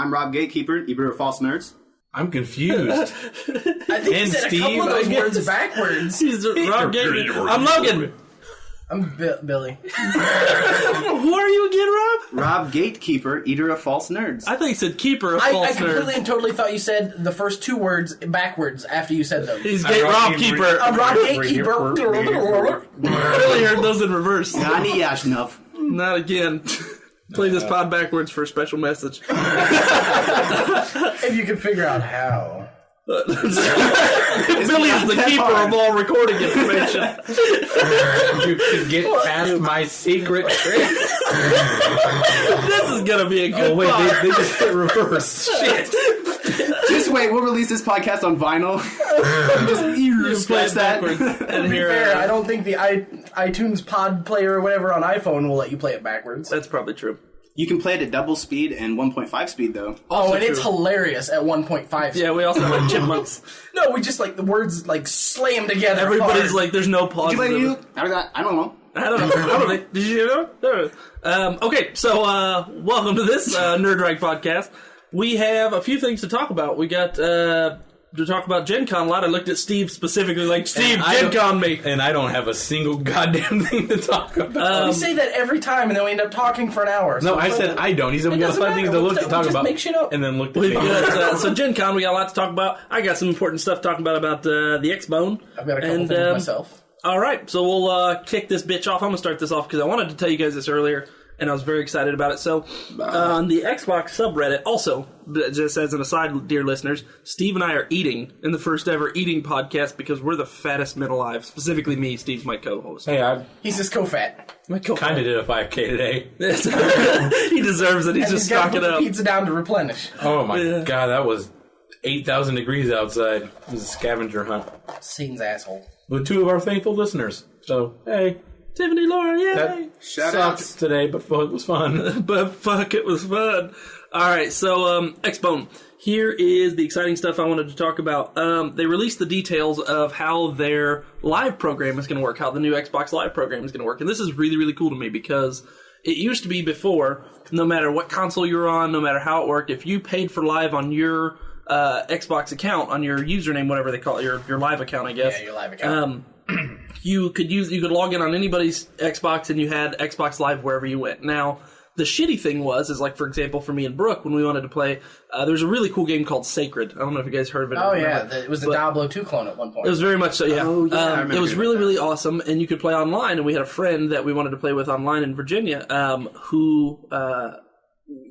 I'm Rob Gatekeeper, Eater of False Nerds. I'm confused. I think he said Steve, a couple of those words backwards. He's Rob Gatekeeper. I'm Logan. I'm Billy. Who are you again, Rob? Rob Gatekeeper, Eater of False Nerds. I think he said keeper of I false completely nerds. and totally thought you said the first two words backwards after you said them. He's Rob Keeper. I'm Rob Gatekeeper. Really heard those in reverse. Gani Yashnov. Not again. Play this pod backwards for a special message. If you can figure out how. Billy is the keeper of all recording information. You can get past my secret tricks. This is gonna be a good pod. They just hit reverse. Shit. Just wait, we'll release this podcast on vinyl. Just Play scratch it that. backwards. And To be here, fair, I don't think the iTunes pod player or whatever on iPhone will let you play it backwards. that's probably true. You can play it at double speed and 1.5 speed, though. Oh, and true. it's hilarious at 1.5. Yeah, we also have chipmunks. No, we just like the words like slam together. Everybody's hard. like, there's no pause. Did you play you? I don't know. I don't know. Did you know? Okay, so welcome to this Nerd Reich podcast. We have a few things to talk about. We got to talk about Gencon a lot. I looked at Steve specifically like, Steve, Gencon me. And I don't have a single goddamn thing to talk about. We say that every time, and then we end up talking for an hour. No, So I it's said like- I don't. He said we got doesn't 5 things matter. to We'll talk just about. make shit up. And then looked at We've me. got, so Gencon, we got a lot to talk about. I got some important stuff to talk about the X-Bone. I've got a couple And, things myself. All right, so we'll kick this bitch off. I'm going to start this off because I wanted to tell you guys this earlier, and I was very excited about it. So, on the Xbox subreddit, also, just as an aside, dear listeners, Steve and I are eating in the first ever eating podcast because we're the fattest men alive. Specifically me, Steve's my co-host. Hey, I He's just co-fat. My co-host. kind of did a 5K today. He deserves it. He's And just he's got to stocking put the up. pizza down to replenish. Oh my Yeah. god, that was 8,000 degrees outside. It was a scavenger hunt. Scene's asshole. With 2 of our faithful listeners. So, hey, Tiffany Laura, yay! that Shout sucked outs. today, but fuck, it was fun. But fuck, it was fun. All right, so X-Bone. Here is the exciting stuff I wanted to talk about. They released the details of how their live program is going to work, how the new Xbox Live program is going to work. And this is really, really cool to me because it used to be before, no matter what console you were on, no matter how it worked, if you paid for live on your Xbox account, on your username, whatever they call it, your live account, I guess. Yeah, your live account. You could log in on anybody's Xbox and you had Xbox Live wherever you went. Now, the shitty thing is like, for example, for me and Brooke, when we wanted to play, there's a really cool game called Sacred. I don't know if you guys heard of it. Oh, or yeah. remember. It was the Diablo 2 clone at one point. It was very much so, yeah. Oh, yeah, I remember it was hearing really, about that. really awesome, and you could play online, and we had a friend that we wanted to play with online in Virginia, who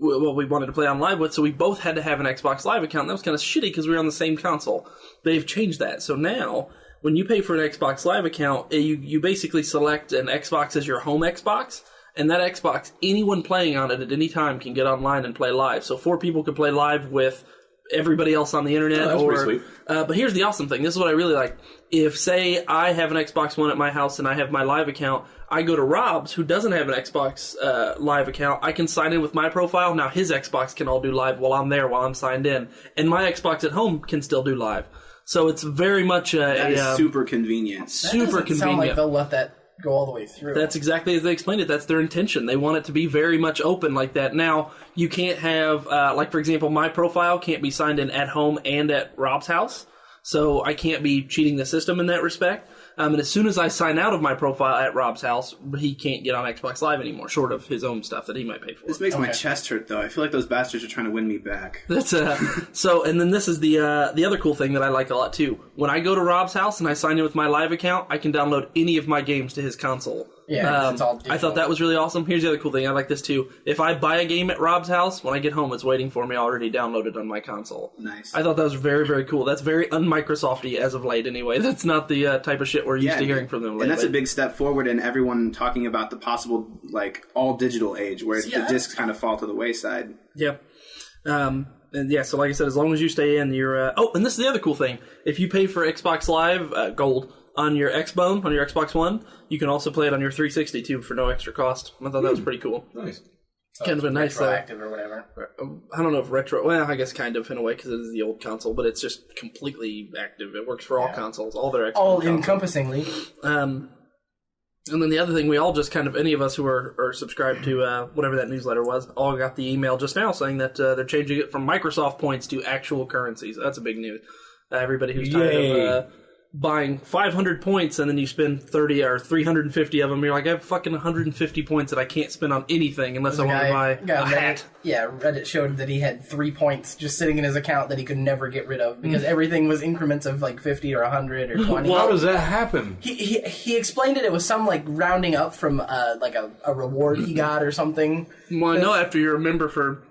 we wanted to play online with, so we both had to have an Xbox Live account. That was kind of shitty because we were on the same console. They've changed that, so now when you pay for an Xbox Live account, you basically select an Xbox as your home Xbox, and that Xbox, anyone playing on it at any time can get online and play live. So 4 people could play live with everybody else on the internet. Oh, that's pretty sweet. But here's the awesome thing. This is what I really like. If, say, I have an Xbox One at my house and I have my live account, I go to Rob's, who doesn't have an Xbox live account. I can sign in with my profile. Now his Xbox can all do live while I'm there, while I'm signed in. And my Xbox at home can still do live. So it's very much That is super convenient. That super doesn't convenient. sound like they'll let that go all the way through. That's exactly as they explained it. That's their intention. They want it to be very much open like that. Now, you can't have, like, for example, my profile can't be signed in at home and at Rob's house. So I can't be cheating the system in that respect. And as soon as I sign out of my profile at Rob's house, he can't get on Xbox Live anymore, short of his own stuff that he might pay for. This makes my chest hurt, though. I feel like those bastards are trying to win me back. That's so, and then this is the other cool thing that I like a lot too. When I go to Rob's house and I sign in with my live account, I can download any of my games to his console. Yeah, it's all I digital. thought that was really awesome. Here's the other cool thing. I like this too. If I buy a game at Rob's house, when I get home, it's waiting for me already downloaded on my console. Nice. I thought that was very, very cool. That's very un-Microsofty as of late anyway. That's not the type of shit we're used to hearing from them lately. And that's a big step forward in everyone talking about the possible, like, all-digital age, where the discs kind of fall to the wayside. Yep. And yeah, so like I said, as long as you stay in, you're... Oh, and this is the other cool thing. If you pay for Xbox Live Gold on your Xbone, on your Xbox One, you can also play it on your 360 too for no extra cost. I thought that was pretty cool. Nice. So kind of a nice... retroactive or whatever. I don't know if retro... Well, I guess kind of in a way because it is the old console, but it's just completely active. It works for all consoles, all their Xbox All consoles. encompassingly. And then the other thing, we all just kind of, any of us who are subscribed to whatever that newsletter was, all got the email just now saying that they're changing it from Microsoft points to actual currencies. That's a big news. Everybody who's tired of buying 500 points and then you spend 30 or 350 of them, you're like, I have fucking 150 points that I can't spend on anything unless I want to buy a hat. Yeah, Reddit showed that he had 3 points just sitting in his account that he could never get rid of because everything was increments of like 50 or 100 or 20. Well, how does that happen? He explained it. It was some like rounding up from like a reward he got or something. Well, I know after you're a member for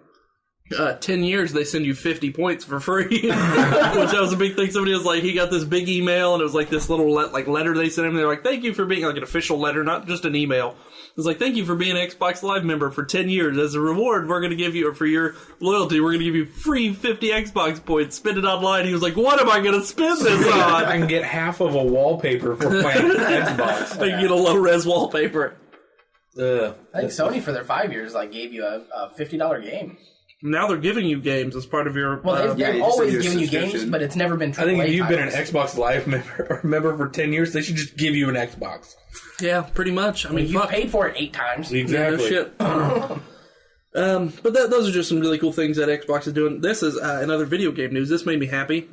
10 years, they send you 50 points for free, which that was a big thing. Somebody was like, he got this big email, and it was like this little letter they sent him. They're like, thank you for being, like an official letter, not just an email. It was like, thank you for being an Xbox Live member for 10 years. As a reward, we're going to give you, or for your loyalty, we're going to give you free 50 Xbox points. Spend it online. He was like, what am I going to spend this on? I can get half of a wallpaper for my Xbox. I can get a low-res wallpaper. I think Sony, for their 5 years, like gave you a $50 game. Now they're giving you games as part of your... Well, they've always given you games, but it's never been AAA I think if you've been an titles. Xbox Live member for 10 years, they should just give you an Xbox. Yeah, pretty much. I mean, you paid for it 8 times. Exactly. Yeah, no shit. But those are just some really cool things that Xbox is doing. This is another video game news. This made me happy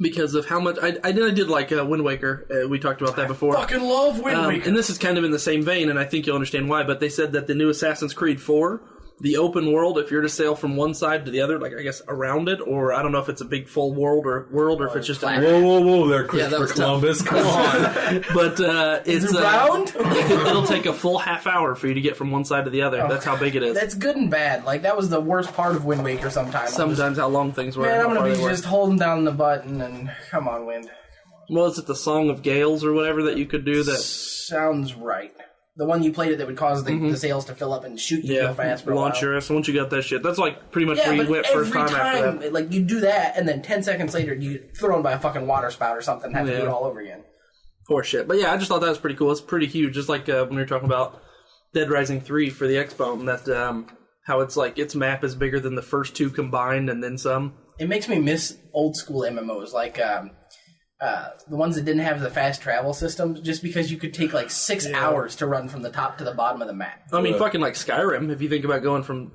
because of how much... I did like Wind Waker. We talked about that before. I fucking love Wind Waker. And this is kind of in the same vein, and I think you'll understand why, but they said that the new Assassin's Creed 4... the open world, if you're to sail from one side to the other, like I guess around it, or I don't know if it's a big full world or if it's just a... Whoa, there, Christopher Columbus, come on. But it's round? It'll take a full half hour for you to get from one side to the other. That's how big it is. That's good and bad. Like, that was the worst part of Wind Waker sometimes. Sometimes how long things were. Man, I'm going to be just holding down the button and... Come on, Wind. Well, is it the Song of Gales or whatever that you could do that... Sounds right. The one you played it that would cause the sails to fill up and shoot you real fast for a while. Launch your ass once you got that shit. That's like pretty much where you went first time after that. Like, you do that, and then 10 seconds later, you get thrown by a fucking water spout or something and have to do it all over again. Poor shit. But yeah, I just thought that was pretty cool. It's pretty huge. Just like when we were talking about Dead Rising 3 for the Xbox, that how it's like its map is bigger than the first 2 combined and then some. It makes me miss old school MMOs, like the ones that didn't have the fast travel system, just because you could take like 6 hours to run from the top to the bottom of the map. I mean, fucking like Skyrim, if you think about going from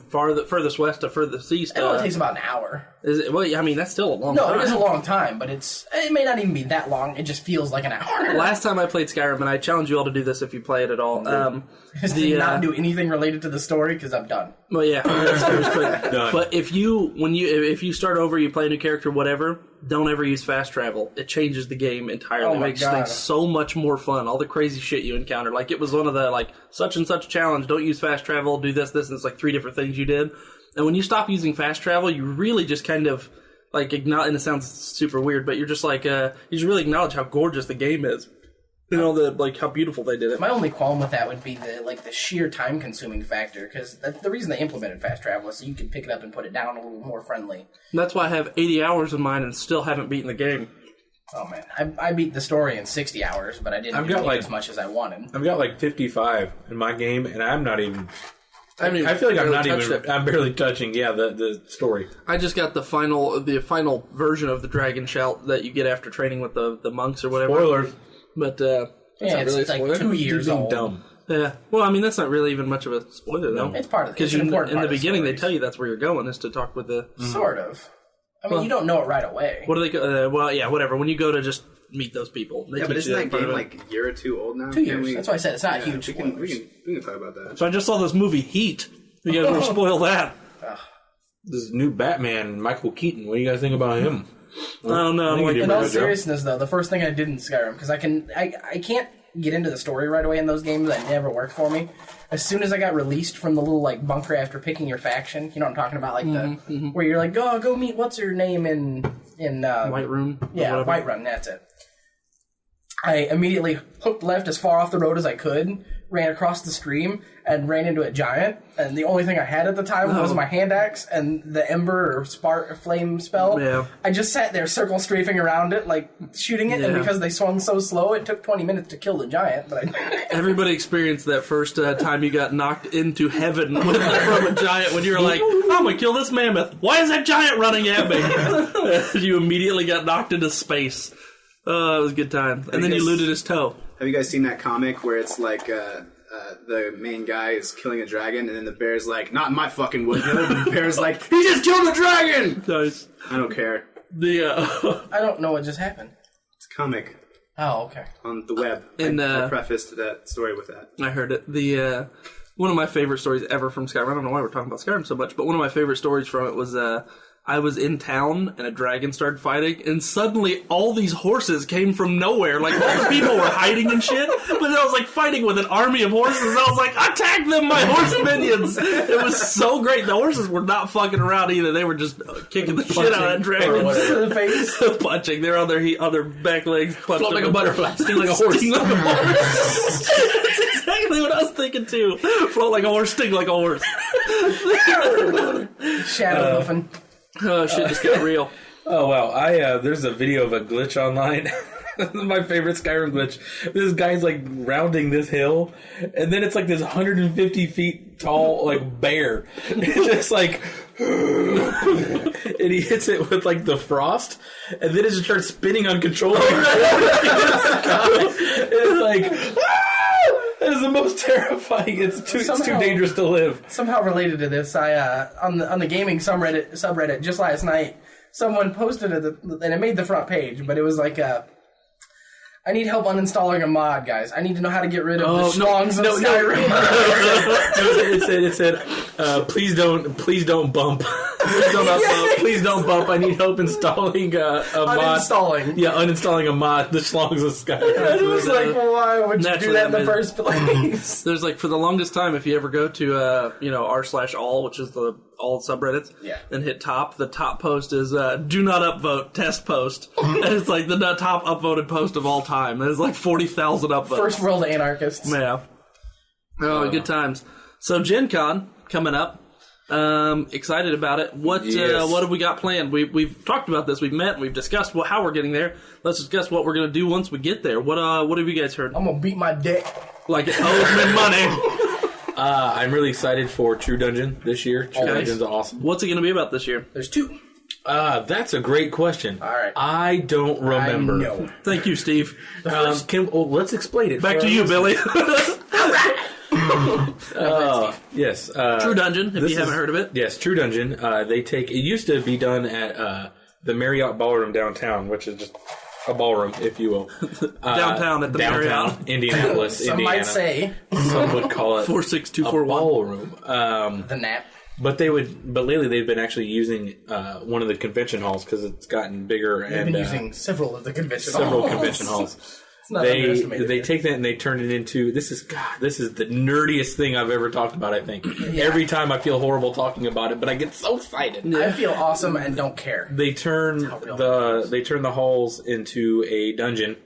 furthest west to furthest east. It only takes about an hour. Is it? Well, I mean, that's still a long time. No, it is a long time, but it may not even be that long. It just feels like an hour. Last time I played Skyrim, and I challenge you all to do this if you play it at all. Not do anything related to the story, because I'm done. Well, yeah. But if you start over, you play a new character, whatever, don't ever use fast travel. It changes the game entirely. It makes things so much more fun. All the crazy shit you encounter. Like, it was one of the, like, such and such challenge, don't use fast travel, do this, and it's like 3 different things you did. And when you stop using fast travel, you really just kind of, like, acknowledge, and it sounds super weird, but you're just like, you just really acknowledge how gorgeous the game is. You know, like, how beautiful they did it. My only qualm with that would be the sheer time-consuming factor, because the reason they implemented fast travel is so you can pick it up and put it down a little more friendly. And that's why I have 80 hours in mine and still haven't beaten the game. Oh, man. I beat the story in 60 hours, but I didn't do as much as I wanted. I've got like 55 in my game, and I'm not even... I feel like I'm barely touching, the story. I just got the final version of the Dragon Shout that you get after training with the monks or whatever. Spoilers. But it's like 2 years old. Dumb. Yeah. Well, I mean, that's not really even much of a spoiler, though. It's part of it. Because in the beginning, they tell you that's where you're going, is to talk with the... Sort of. I mean, you don't know it right away. What do they... well, yeah, whatever. When you go to just meet those people. But isn't that game like a year or 2 old now? 2 years. That's why I said it's not huge. We can talk about that. So I just saw this movie, Heat. You guys want to spoil that? This new Batman, Michael Keaton. What do you guys think about him? I don't know. In all seriousness, though, the first thing I did in Skyrim, because I can't get into the story right away in those games. That never worked for me. As soon as I got released from the little like bunker after picking your faction, you know what I'm talking about, like where you're like, go meet what's her name in Whiterun. Yeah, Whiterun. That's it. I immediately hooked left as far off the road as I could, ran across the stream, and ran into a giant. And the only thing I had at the time was my hand axe and the ember or spark or flame spell. Yeah. I just sat there circle strafing around it, like shooting it, and because they swung so slow, it took 20 minutes to kill the giant. But everybody experienced that first time you got knocked into heaven from a giant when you were like, I'm going to kill this mammoth. Why is that giant running at me? You immediately got knocked into space. Oh, it was a good time. And then you looted his toe. Have you guys seen that comic where it's like the main guy is killing a dragon, and then the bear's like, "Not in my fucking woods." The bear's like, "He just killed a dragon." Nice. I don't care. I don't know what just happened. It's a comic. Oh, okay. On the web. And I prefaced that story with that. I heard it. One of my favorite stories ever from Skyrim. I don't know why we're talking about Skyrim so much, but one of my favorite stories from it was I was in town and a dragon started fighting, and suddenly all these horses came from nowhere. Like, all the people were hiding and shit, but then I was like fighting with an army of horses. I was like, attack them, my horse minions! It was so great. The horses were not fucking around either. They were just kicking the shit out of that dragon. To the face. Punching. They're on their back legs. Float like a butterfly. Sting like a horse. Sting like a horse. That's exactly what I was thinking too. Float like a horse, sting like a horse. Shadow muffin. Oh, shit just got real. Oh, wow. There's a video of a glitch online. This is my favorite Skyrim glitch. This guy's, like, rounding this hill, and then it's, like, this 150 feet tall, like, bear. It's just, like... and he hits it with, like, the frost, and then it just starts spinning uncontrollably. It's like... That is the most terrifying. It's too dangerous to live. Somehow related to this, I on the gaming subreddit just last night, someone posted it and it made the front page, but it was like I need help uninstalling a mod, guys. I need to know how to get rid of the schlongs of Skyrim. It said, please don't bump. Please don't bump. I need help installing a mod. Yeah, uninstalling a mod. The schlongs of Skyrim. It was like, well, why would you do that in the first place? There's like, for the longest time, if you ever go to r/all, which is the all subreddits, and hit top, the top post is do not upvote, test post. And it's like the top upvoted post of all time. There's like 40,000 upvotes. First world anarchists. Yeah. Oh, good times. So Gencon coming up. Excited about it. What have we got planned? We've talked about this. We've met. We've discussed how we're getting there. Let's discuss what we're going to do once we get there. What have you guys heard? I'm going to beat my dick. Like it owes me money. I'm really excited for True Dungeon this year. True Dungeon's awesome. What's it going to be about this year? There's 2. That's a great question. All right. I don't remember. I know. Thank you, Steve. Let's explain it. Back to you, Billy. Yes. True Dungeon, if you haven't heard of it. Yes, True Dungeon. It used to be done at the Marriott Ballroom downtown, which is just a ballroom, if you will. Downtown at the Marriott. Indianapolis, Some Indiana. might say. Some would call it 46241 ballroom. The nap. But lately they've been actually using one of the convention halls because it's gotten bigger. They've been using several of the convention halls. They take that and they turn it into this is the nerdiest thing I've ever talked about. I think every time I feel horrible talking about it, but I get so excited. I feel awesome and don't care. They turn the halls into a dungeon,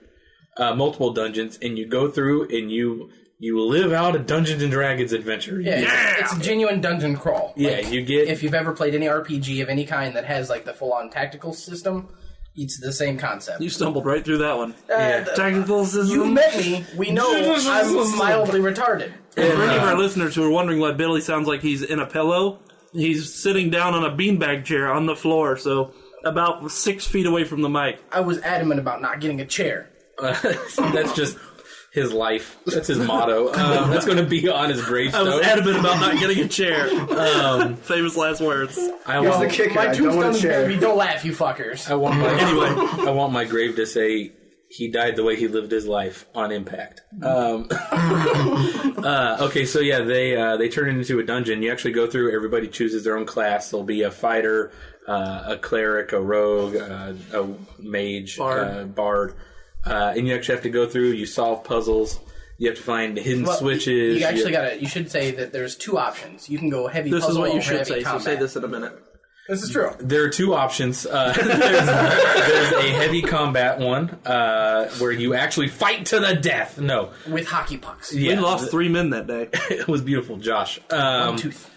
multiple dungeons, and you go through and you live out a Dungeons and Dragons adventure. It's a genuine dungeon crawl. Yeah, you get if you've ever played any RPG of any kind that has like the full on tactical system. It's the same concept. You stumbled right through that one. Tactical system. You met me. We know I'm mildly retarded. And for any of our listeners who are wondering why Billy sounds like he's in a pillow, he's sitting down on a beanbag chair on the floor, so about 6 feet away from the mic. I was adamant about not getting a chair. That's just his life. That's his motto. That's going to be on his gravestone. I was adamant about not getting a chair. Famous last words. Here's the kicker. My I don't want tombstone's a chair. going to be, don't laugh, you fuckers. I want my grave to say he died the way he lived his life on impact. Okay, so yeah, they turn it into a dungeon. You actually go through. Everybody chooses their own class. There'll be a fighter, a cleric, a rogue, a mage, bard. And you actually have to go through. You solve puzzles. You have to find hidden switches. You actually You should say that there's 2 options. You can go heavy. This is what you should say. Combat. So say this in a minute. This is true. There are 2 options. There's a heavy combat one where you actually fight to the death. No, with hockey pucks. We lost 3 men that day. It was beautiful, Josh. One tooth.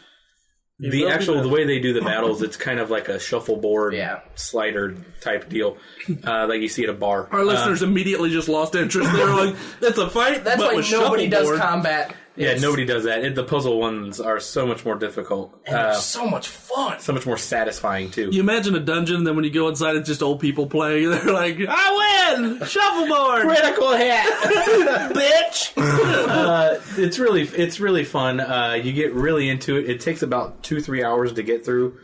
The way they do the battles, it's kind of like a shuffleboard slider type deal, like you see at a bar. Our listeners immediately just lost interest. They were like, "That's a fight." That's but why with nobody does shuffleboard. combat Yeah, nobody does that. The puzzle ones are so much more difficult. And they're so much fun. So much more satisfying, too. You imagine a dungeon, then when you go inside, it's just old people playing. They're like, I win! Shuffleboard! Critical hit! Bitch! It's really fun. You get really into it. It takes about 2-3 hours to get through.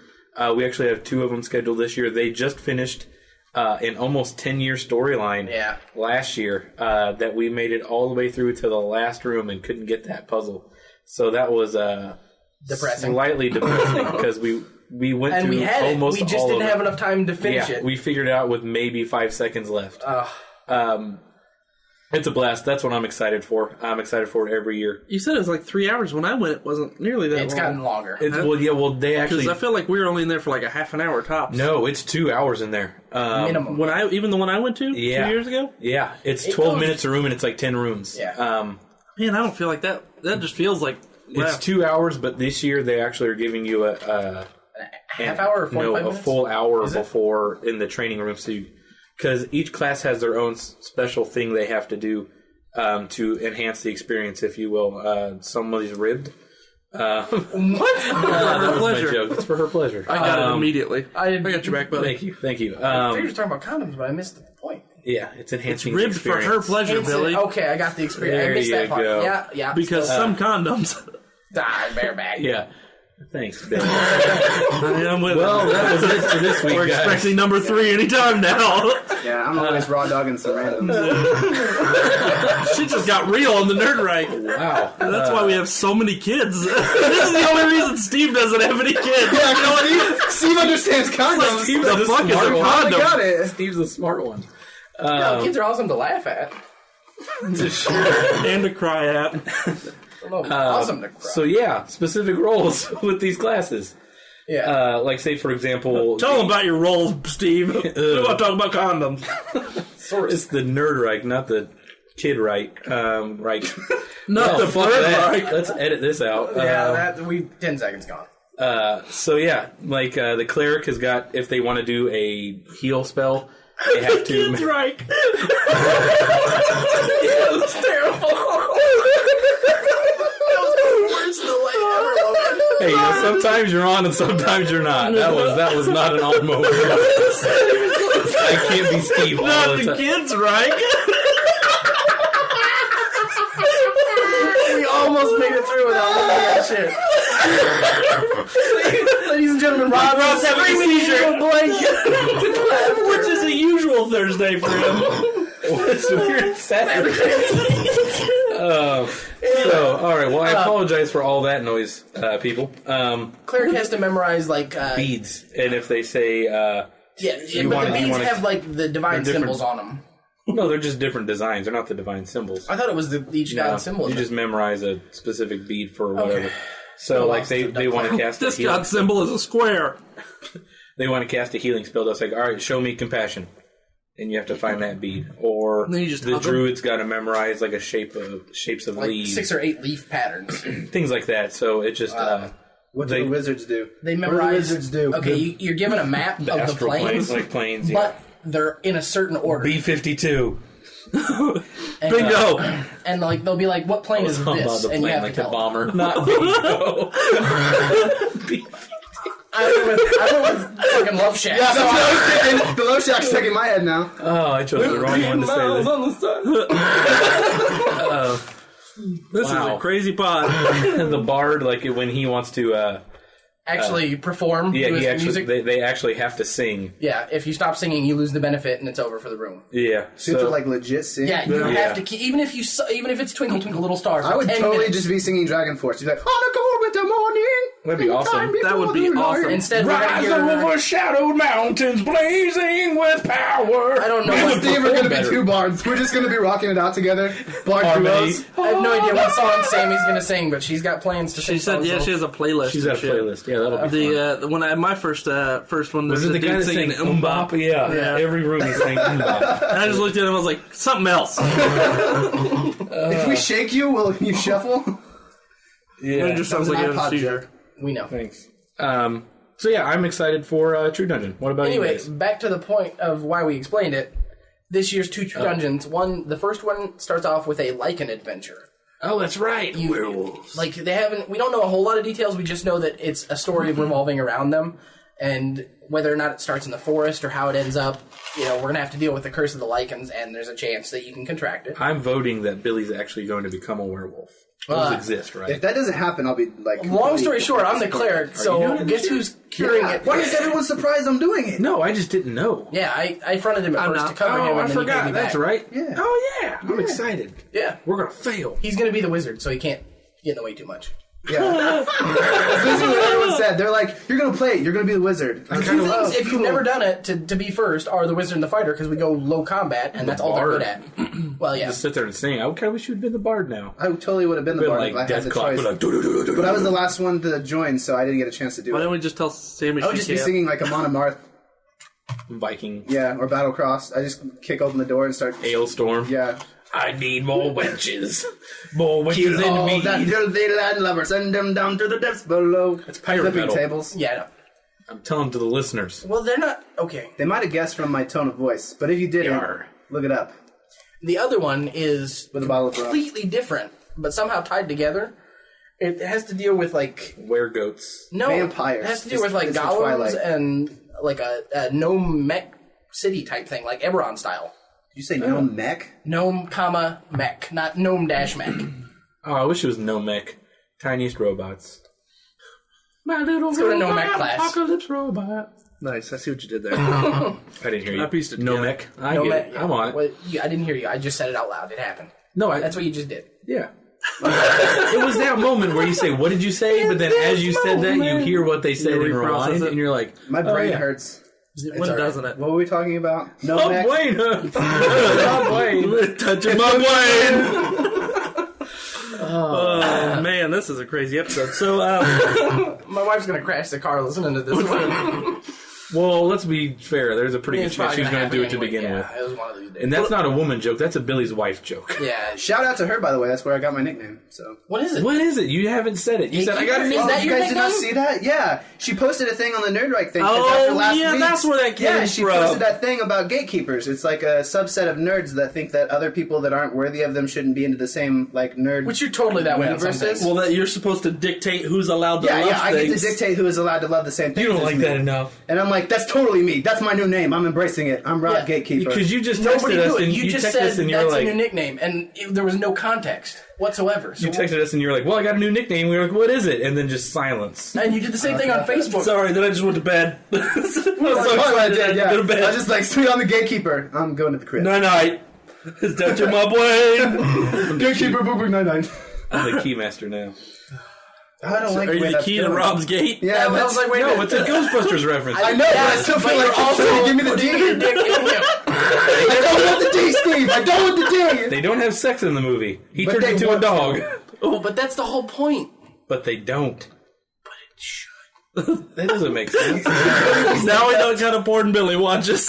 We actually have 2 of them scheduled this year. They just finished an almost 10-year storyline last year that we made it all the way through to the last room and couldn't get that puzzle. So that was depressing. Slightly depressing because we went and through we had almost it. We all just didn't of have it. enough time to finish it. We figured it out with maybe 5 seconds left. It's a blast. That's what I'm excited for. I'm excited for it every year. You said it was like 3 hours. When I went, it wasn't nearly that long. It's gotten longer. They actually... Because I feel like we were only in there for like a half an hour tops. No, it's 2 hours in there. Minimum. Even the one I went to 2 years ago? Yeah, it's 12 minutes a room and it's like 10 rooms. Yeah. Man, I don't feel like that. That just feels like... It's 2 hours, but this year they actually are giving you a half hour or 45 minutes? a full hour before in the training room. So because each class has their own special thing they have to do to enhance the experience, if you will. Somebody's ribbed. What? For her pleasure. Joke. It's for her pleasure. I got it immediately. I got your back, buddy. Thank you. I figured you were talking about condoms, but I missed the point. Yeah, it's enhancing Ribbed the for experience. her pleasure, Billy. Okay, I got the experience. There I missed you that part. go. Yeah. Because some condoms. Bareback. Yeah. Thanks, Bill. I'm with Well, it. that was it for this week, We're guys. expecting number 3 anytime now. Yeah, I'm always raw dogging some randoms. She just got real on the Nerd Reich. Wow. That's why we have so many kids. This is the only reason Steve doesn't have any kids. Yeah, Steve understands condoms. Steve's The the fuck is a smart one. I condom? got it. Steve's the smart one. Kids are awesome to laugh at. And to cry at. Awesome to cry. So yeah, specific roles with these classes. Yeah. Like say for example, Tell them about your roles, Steve. We want to talk about condoms. it's the Nerd Reich, not the Kid Reich. Reich. Not the fuck Nerd that. Reich. Let's edit this out. 10 seconds gone. So yeah, like the cleric has got, if they want to do a heal spell, they have to. Kids Reich. It's terrible. Hey, sometimes you're on and sometimes you're not. That was not an on moment. I can't be Steve all Not the the time. kids Reich. We almost made it through without all that shit. Ladies and gentlemen, Rob's having a seizure. Which is a usual Thursday for him. It's a weird Saturday. So, all right. Well, I apologize for all that noise, people. Cleric has to memorize like Beads, and if they say, but wanna- the you beads wanna- have like the divine they're different. symbols on them. no, they're just different designs. They're not the divine symbols. I thought it was each god's symbol. You just memorize a specific bead for whatever. Okay. So, like, they want to cast a This healing god symbol is a square. They want to cast a healing spell. That's like, all right, show me compassion, and you have to find that bead. Or Then you just the hug 'em. druid's got to memorize like shapes of like leaves, 6 or 8 leaf patterns. things like that. So it just What do the wizards do? They What do memorize. the wizards do? Okay, you're given a map of the astral planes, like planes. but they're in a certain order. B-52. And, Bingo. And like they'll be like, "What plane is Talking about this?" the And you plane have like to the tell. bomber, not bingo. I went with fucking Love Shack. Yeah, that's what I was thinking. The Love Shack's stuck in my head now. Oh, I chose the wrong one to say this. This is a crazy pod. The bard, like when he wants to, Actually perform. yeah, do he his actually music. they actually have to sing. Yeah, if you stop singing, you lose the benefit, and it's over for the room. Yeah, So you have to like legit sing. Yeah, you Yeah. have to keep, even if it's Twinkle Twinkle Little Stars. I for would 10 totally minutes. just be singing Dragon Force. You'd be like, on a cold winter morning. That'd be awesome. That would be awesome. Instead, we're gonna hear. shadowed mountains, blazing with power. I don't know. Me and Steve are going to be better. 2 bards. We're just going to be rocking it out together. Bard Harmony. duos. I have no idea what song Sammy's gonna sing, but she's got plans to sing. She said, songs, yeah, so- she has a playlist. She's got a and shit. playlist. Yeah, that'll be fun. The when I my first one Was it the guy that sang Mbop? Yeah, Yeah. every room he sang Mbop. And I just looked at him. I was like, something else. If we shake you, will you shuffle? It just sounds like an he has a iPod seizure. joke. We know. Thanks. So yeah, I'm excited for True Dungeon. What about you Anyway, guys? back to the point of why we explained it. This year's 2 True Dungeons. The first one starts off with a Lycan adventure. Oh, that's right. Werewolves. Like, we don't know a whole lot of details, we just know that it's a story revolving around them, and whether or not it starts in the forest or how it ends up, we're going to have to deal with the curse of the lichens, and there's a chance that you can contract it. I'm voting that Billy's actually going to become a werewolf. Those exist, right? If that doesn't happen, I'll be like... Long story short, I'm the cleric, so guess who's curing it? Why is everyone surprised I'm doing it? No, I just didn't know. Yeah, I fronted him at first to cover him, and I then forgot. he gave me That's back. right. Yeah. Oh, yeah. I'm excited. Yeah. We're going to fail. He's going to be the wizard, so he can't get in the way too much. Yeah. That's basically what everyone said. They're like, you're going to play it. You're going to be the wizard. The two things, if you've never done it, to be first, are the wizard and the fighter, because we go low combat, and that's all they're good at. Well, yeah. Just sit there and sing. I kind of wish you'd been the bard now. I totally would have been the bard if I had the choice. But I was the last one to join, so I didn't get a chance to do it. Why don't we just tell Sammy I would just be singing like a Monomarth. Viking. Yeah, or Battlecross. I just kick open the door and start... Hailstorm. Yeah. I need more wenches. More wenches in All me. that filthy landlubber, send them down to the depths below. It's pirate Flipping metal. tables. Yeah, I know. I'm telling to the listeners. Well, they're not... Okay. They might have guessed from my tone of voice, but if you didn't, Yar. look it up. The other one is With a bottle of rum. completely different, but somehow tied together. It has to deal with, like... Weregoats. No. Vampires. It has to do with, like, It's from golems Twilight. and, like, a gnome mech city type thing, like Eberron style. Did you say no mech? Gnome, comma, mech, not gnome dash mech. Oh, I wish it was no mech. Tiniest robots. My little go to no robot, mech class. apocalypse robot. Nice. I see what you did there. I didn't hear you. I pieced it No together. mech. I No get mech. it. I'm on it. Well, I didn't hear you. I just said it out loud. It happened. No, That's what you just did. Yeah. It was that moment where you say, what did you say? But then as you said that, you hear what they said You in reprocess rewind, it. and you're like, My brain yeah. hurts. When all right. doesn't it? What were we talking about? No Oh, mech. Wayne! Oh, Wayne! Touching my Wayne! Oh, man, this is a crazy episode. So, My wife's going to crash the car listening to this one. Well, let's be fair. There's a pretty good It's chance probably she's going to do it to happen begin anyway. with. Yeah, it was one of these days. And that's not a woman joke. That's a Billy's wife joke. Yeah. Shout out to her, by the way. That's where I got my nickname. So. What is it? What is it? You haven't said it. You said, I got a Is name. that You your guys did not nickname? see that? Yeah. She posted a thing on the Nerd Reich thing. 'cause Oh, after last yeah, week, that's where that came Yeah, she from. posted that thing about gatekeepers. It's like a subset of nerds that think that other people that aren't worthy of them shouldn't be into the same, like, nerd... Which you're totally that way on some Universes? things. well, that you're supposed to dictate who's allowed to love I get things. to dictate who is allowed to love the same things You don't as like me. that enough. And I'm like, that's totally me. That's my new name. I'm embracing it. I'm Rob Yeah. Gatekeeper. Because you just Nobody texted us knew it. and You just texted said us and you were that's a like, new nickname, and there was no context whatsoever. So you texted us and you were like, well, I got a new nickname. We were like, what is it? And then just silence. and you did the same thing on Facebook. Sorry, then I just went to bed. I was That's so what I excited I did, had to go to I bed. was just like, sweet, I'm the Gatekeeper. I'm going to the crib. Night night. It's touching my Wayne. Gatekeeper, boo boo, 9-9. I'm the keymaster now. I don't like Are the way you the that's key to going. Rob's gate? Yeah, I was like, wait a No, minute. it's a Ghostbusters reference. I know, but I still feel like also give me the putting your D. dick in him. I don't want the D, Steve. I don't want the D. They don't have sex in the movie. He But turned they into a want dog. Oh, but that's the whole point. But they don't. That doesn't make sense. Now we know what kind of porn Billy watches.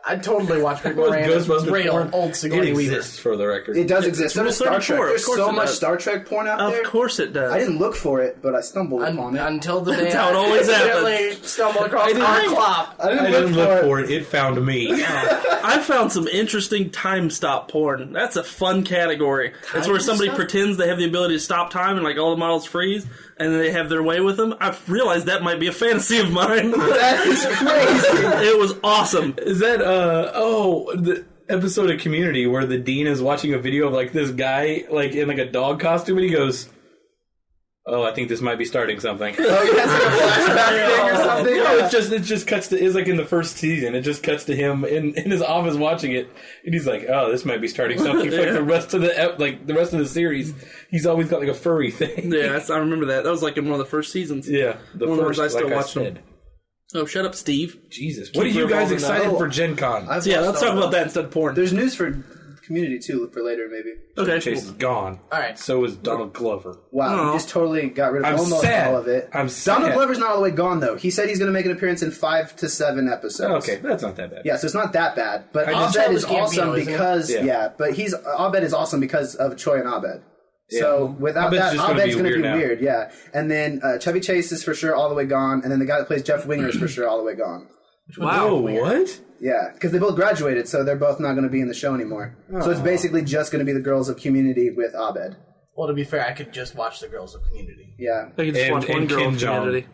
I'd totally watch people What ran Ghostbusters great porn? old It Sigourney Weaver. exists, for the record. It does exist. So does Star 34. Trek. There's Of course so it much does. Star Trek porn out there. Of course it does. I didn't look for it, but I stumbled upon it. Until the day how it always accidentally stumbled across our clop. I I didn't look for it. It found me. I found some interesting time stop porn. That's a fun category. It's where somebody stop? pretends they have the ability to stop time and like all the models freeze and they have their way with them. I've realized that might be a fantasy of mine. That is crazy. It was awesome. Is that, the episode of Community where the dean is watching a video of, like, this guy, like, in, like, a dog costume, and he goes, oh, I think this might be starting something. Oh, yeah, it's like a flashback thing or something. No, Yeah. it just cuts to, it's like in the first season, it just cuts to him in his office watching it, and he's like, oh, this might be starting something for like the rest of the series. He's always got like a furry thing. Yeah, I remember that. That was like in one of the first seasons. Yeah, the One of the first, ones I still like watch I them. said. Oh, shut up, Steve. Jesus. What are you guys revolving excited now. for Gen Con? I've So yeah, watched let's all talk about of that instead of porn. There's news for Community, too, for later, maybe. Okay, Chase is gone. All right. So is Donald Glover. Wow, Aw. he just totally got rid of I'm almost sad. all of it. I'm sad. Donald Glover's not all the way gone, though. He said he's going to make an appearance in 5 to 7 episodes. Okay, that's not that bad. Yeah, so it's not that bad. But I just- Abed is Childish awesome Gambino, isn't it? because... Yeah. Yeah, but Abed is awesome because of Choi and Abed. So Yeah. without Abed's that, just gonna Abed's be going to be weird now. weird, yeah. And then Chevy Chase is for sure all the way gone, and then the guy that plays Jeff Winger is for sure all the way gone. wow. Whoa, what? Yeah, because they both graduated, so they're both not going to be in the show anymore. So it's basically just going to be the girls of Community with Abed. Well, to be fair, I could just watch the girls of Community. Yeah. I can just watch one girl in Community.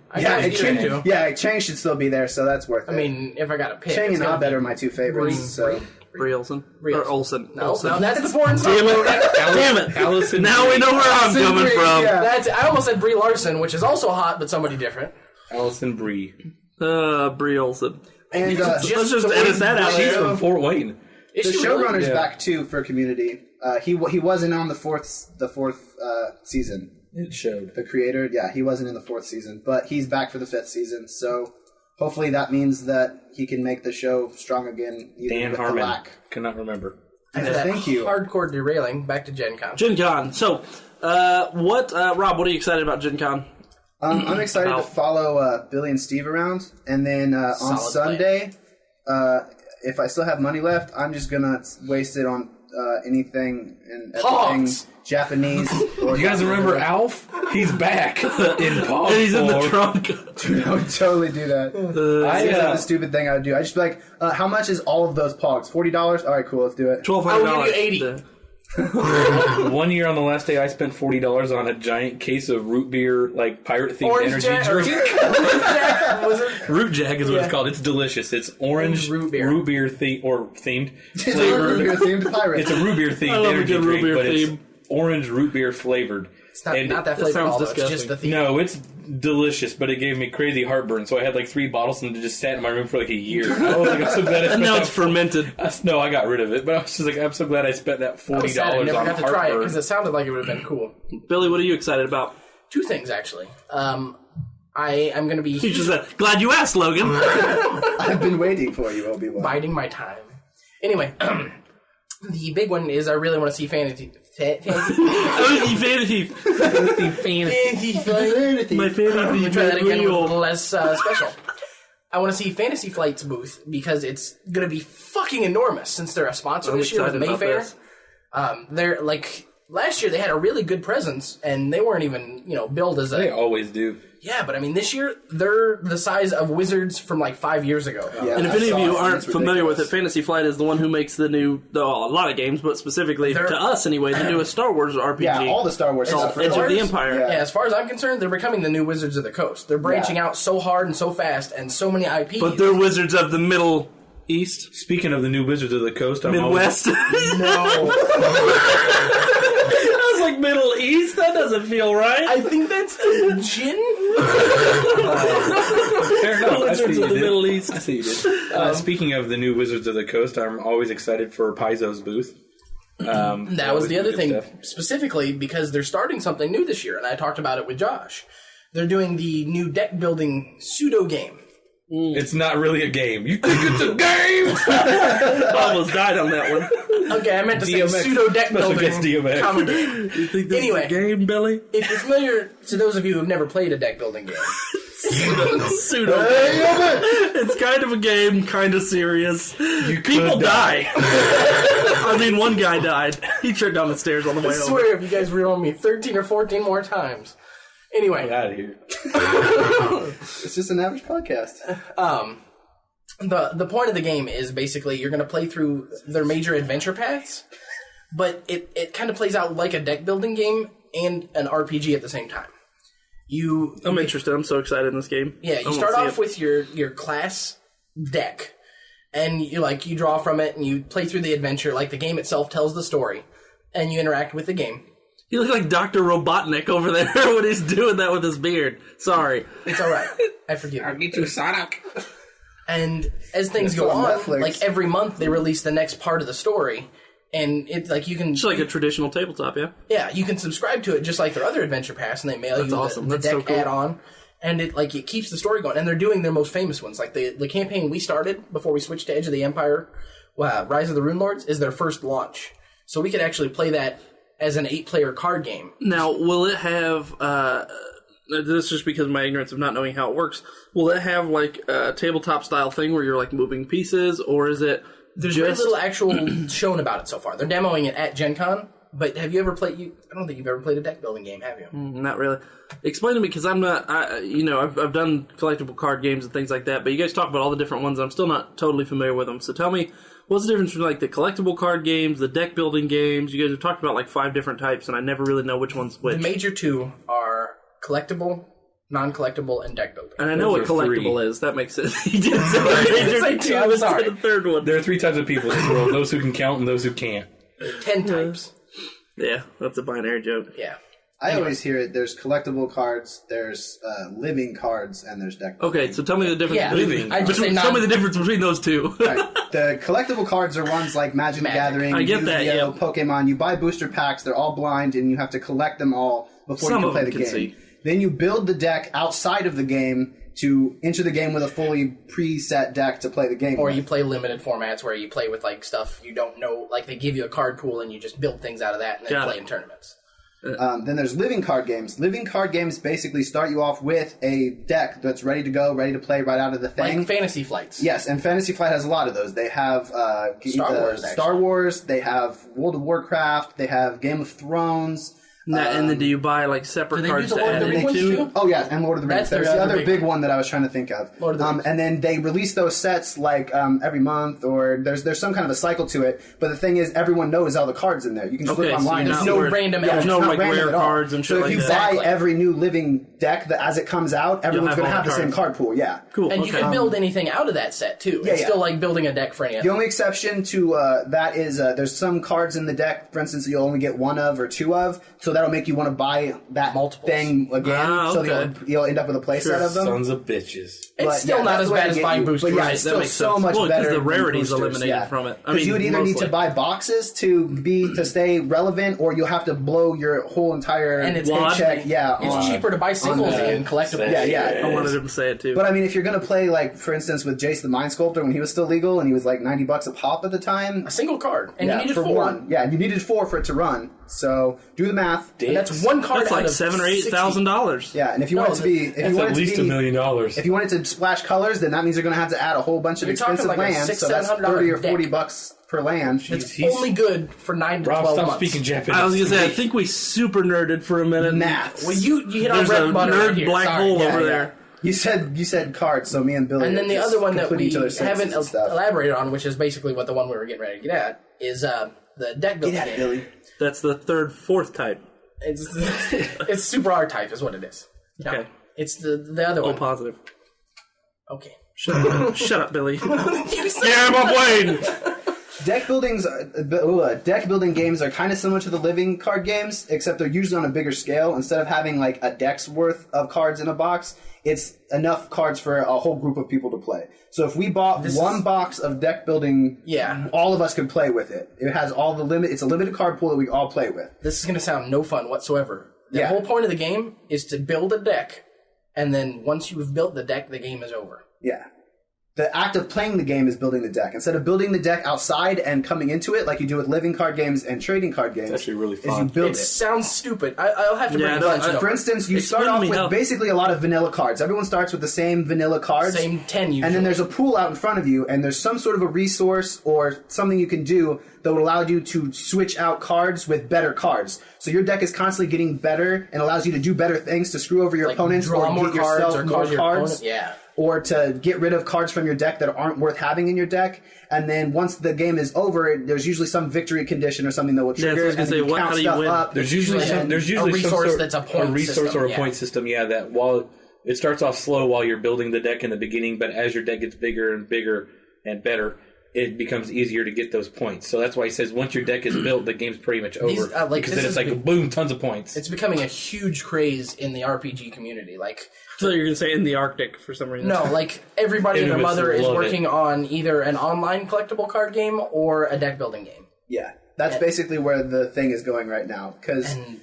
Chang should still be there, so that's worth it. I mean, if I got to pick, Chang and Abed are my two favorites. So. Brie Olsen. Or Olsen. No, Olsen. no, that's the porn star. Damn it. Allison. Now we know where I'm coming from. Yeah. I almost said Brie Larson, which is also hot, but somebody different. Allison Brie. Brie Olsen. And Let's just edit that out. She's from Fort Wayne. The showrunner's back too for Community. He wasn't on the fourth season. It showed. The creator, he wasn't in the fourth season, but he's back for the fifth season. So hopefully that means that he can make the show strong again. Dan Harmon. Cannot remember. Thank you. Hardcore derailing. Back to Gen Con. Gen Con. So, Rob, what are you excited about Gen Con? I'm excited to follow Billy and Steve around, and then on Sunday, if I still have money left, I'm just gonna waste it on anything and everything Japanese. You guys remember Alf? He's back in Pog. And he's in the trunk. Dude, I would totally do that. That's the stupid thing I would do. I'd just be like, how much is all of those Pogs? $40? All right, cool, let's do it. $1,200. I will give you 80. 1 year on the last day, I spent $40 on a giant case of root beer, like pirate-themed Orange energy Jack, drink. was it? Root Jag is what it's called. It's delicious. It's orange root beer themed It's a flavored. root beer themed pirate. It's a root beer themed I love a energy good root drink, beer but theme. it's orange root beer flavored. It's not that flavor sounds at all, though. It's disgusting. just the theme. No, it's delicious, but it gave me crazy heartburn. So I had like 3 bottles and it just sat in my room for like a year. I was like, I'm so glad I spent And now that it's fermented. No, I got rid of it, but I was just like, I'm so glad I spent that $40 I was sad I never on got to try it heartburn. because it sounded like it would have been cool. Billy, what are you excited about? 2 things, actually. I'm going to be He just said, glad you asked, Logan. I've been waiting for you, Obi-Wan. biding my time. Anyway, the big one is I really want to see fantasy. Fantasy. Fantasy. My fantasy. Let me try that again with a little less special. I want to see Fantasy Flight's booth because it's going to be fucking enormous since they're a sponsor I'm this year with excited about Mayfair. this. They're like last year they had a really good presence and they weren't even billed as They a always do. but I mean this year they're the size of Wizards from like 5 years ago. Yeah, And if I any of saw you it. aren't It's familiar with it, ridiculous. Fantasy Flight is the one who makes a lot of games, but specifically They're- to us anyway, the newest Star Wars RPG. Yeah, all the Star Wars It's stuff. Edge of the Yeah. Empire. Yeah, as far as I'm concerned, they're becoming the new Wizards of the Coast. They're branching out so hard and so fast, and so many IPs. But they're Wizards of the Middle East. Speaking of the new Wizards of the Coast, I'm Midwest. no, I was like, Middle East? That doesn't feel right. I think that's Jin. Fair enough. I see Wizards you of the did. Middle East. I see you did. Speaking of the new Wizards of the Coast, I'm always excited for Paizo's booth. That was the other good thing, stuff. specifically because they're starting something new this year, and I talked about it with Josh. They're doing the new deck building pseudo game. It's not really a game. You think it's a game? I almost died on that one. Okay, I meant to say DMX. pseudo deck Special building guest DMX. common game. You think this Anyway. is a game, Billy? If you're familiar, to those of you who've never played a deck building game, Pseudo It's kind of a game, kind of serious. People die. I mean, one guy died. He tripped down the stairs on the way I over. swear if you guys reroll me 13 or 14 more times. Anyway, Get out of here. It's just an average podcast. the point of the game is basically you're going to play through their major adventure paths, but it kind of plays out like a deck building game and an RPG at the same time. I'm interested. I'm so excited in this game. Yeah, you start off with your class deck, and you draw from it, and you play through the adventure. Like the game itself tells the story, and you interact with the game. You look like Dr. Robotnik over there when he's doing that with his beard. Sorry. It's all right. I forgive you. Get you, Sonic. And as things It's go on on, Netflix. like every month they release the next part of the story, and it's like you can It's like a traditional tabletop, yeah? yeah you can subscribe to it just like their other adventure pass, and they mail That's you awesome. the That's deck so cool. add-on, and it keeps the story going. And they're doing their most famous ones, like the campaign we started before we switched to Edge of the Empire, Rise of the Rune Lords, is their first launch, so we could actually play that as an 8-player card game. Now, will it have, this is just because of my ignorance of not knowing how it works, will it have like a tabletop style thing where you're like moving pieces, or is it There's very just... little actual shown about it so far. They're demoing it at Gen Con, But have you ever played? I don't think you've ever played a deck building game, have you? Not really. Explain to me, because I'm not. I've done collectible card games and things like that, but you guys talk about all the different ones. I'm still not totally familiar with them. So tell me, what's the difference between like the collectible card games, the deck building games? You guys have talked about like 5 different types, and I never really know which one's which. The major 2 are collectible, non-collectible, and deck building. And I know what collectible is. That makes sense. He did say the major 2. I'm sorry. The third one. There are 3 types of people in this world: those who can count and those who can't. 10 types. Yeah, that's a binary joke. Yeah. I always hear it. There's collectible cards, there's living cards, and there's deck building. Okay, so tell me the difference. Yeah, Living. I just say Tell me the difference between those 2. Right. The collectible cards are ones like Magic the Gathering, I get that, Yu-Gi-Oh, yeah. Pokemon. You buy booster packs, they're all blind, and you have to collect them all before Some you of can play them the can game. see. Then you build the deck outside of the game to enter the game with a fully preset deck to play the game Or with. you play limited formats where you play with like stuff you don't know, like they give you a card pool and you just build things out of that and then play in tournaments. Then there's living card games. Living card games basically start you off with a deck that's ready to go, ready to play right out of the thing. Like Fantasy Flights. Yes, and Fantasy Flight has a lot of those. They have Star Wars, they have World of Warcraft, they have Game of Thrones. And then do you buy like separate do they cards do the to Lord of add the Rings into? too? Oh yeah, and Lord of the Rings. That's their There's the other other big big one that I was trying to think of. Lord of the Rings. And then they release those sets like every month, or there's some kind of a cycle to it. But the thing is, everyone knows all the cards in there. You can just Okay, look so online. you're There's not no worried- random There's elements. no it's not like random rare at all. cards and shit So like if you that. buy every new living deck that as it comes out, everyone's have going to all have the the same cards. card pool. Yeah. Cool. And you can build anything out of that set too. It's yeah. still like building a deck for any The other. only exception to that is there's some cards in the deck, for instance, that you'll only get 1 of or 2 of, so that'll make you want to buy that Multiples. thing again, so okay. you'll end up with a playset of them. Sons of bitches. It's But, still yeah, not that's as the way bad to as get buying you- boosters. But yeah, Right, it's that still makes so sense. much Well, 'cause better. the than rarity's boosters, eliminated from it. I Because mean, you would either need mostly. to buy boxes to stay relevant, or you'll have to blow your whole entire And it's paycheck. Yeah, It's on- cheaper to buy singles the- in collectibles. Yeah. I wanted him to say it too. But I mean, if you're gonna play, like for instance, with Jace the Mind Sculptor when he was still legal and he was like $90 a pop at the time. A single card. And Yeah, you needed for 4. one. Yeah, you needed 4 for it to run. So do the math. And that's one card That's out like of $7,000 or $60. $8,000. Yeah, and if you want it to be, if That's you want at it to least be, $1 million. if you want it to splash colors, then that means you're going to have to add a whole bunch of You're talking expensive like a lands. $600, So that's $700 $30 or deck. $40 per land. It's He's- only good for 9 to Rob, 12 stop months. speaking Japanese. I was gonna say, I think we super nerded for a minute. Maths. Well, you hit on There's red a butter nerd right here. black Sorry. hole Yeah, over yeah. there. You said cards, so me and Billy. And then are the just other one that completing we each other's sentences haven't and stuff. elaborated on, which is basically what the one we were getting ready to get at, is the deck building Get at it, game. Billy. That's the fourth type. It's Super R type is what it is. No, Okay. it's the other Oh, one. positive. Okay. Shut up, Billy. Yeah, my plane. Deck building games are kind of similar to the living card games, except they're usually on a bigger scale. Instead of having like a deck's worth of cards in a box, it's enough cards for a whole group of people to play. So if we bought one box of deck building, Yeah. all of us could play with it. It has all the limit. It's a limited card pool that we all play with. This is going to sound no fun whatsoever. The Yeah. whole point of the game is to build a deck, and then once you've built the deck, the game is over. Yeah. The act of playing the game is building the deck. Instead of building the deck outside and coming into it like you do with living card games and trading card games, It's actually really is you fun. build It it. sounds stupid. I'll have to Yeah, bring no, a bunch I- of For instance, you Explain start to off me with how- basically a lot of vanilla cards. Everyone starts with the same vanilla cards. same 10 usually. And then there's a pool out in front of you, and there's some sort of a resource or something you can do that will allow you to switch out cards with better cards. So your deck is constantly getting better and allows you to do better things to screw over your like opponents draw or more get cards yourself or more cause your cards. opponent. Yeah. Or to get rid of cards from your deck that aren't worth having in your deck. And then once the game is over, there's usually some victory condition or something that will Yeah, trigger I was gonna and say, you what- count how do you stuff win? up. There's usually Like some. There's usually resource some sort, that's a point resource system, or a yeah. point system. Yeah, that while it starts off slow while you're building the deck in the beginning, but as your deck gets bigger and bigger and better, it becomes easier to get those points. So that's why he says once your deck is built, the game's pretty much over. These, like, because this then it's is like big- boom, tons of points. It's becoming a huge craze in the RPG community. Like, So you're gonna say in the Arctic for some reason? no, like everybody and their Inuits mother is love working on either an online collectible card game or a deck building game. Yeah, that's basically where the thing is going right now. Because And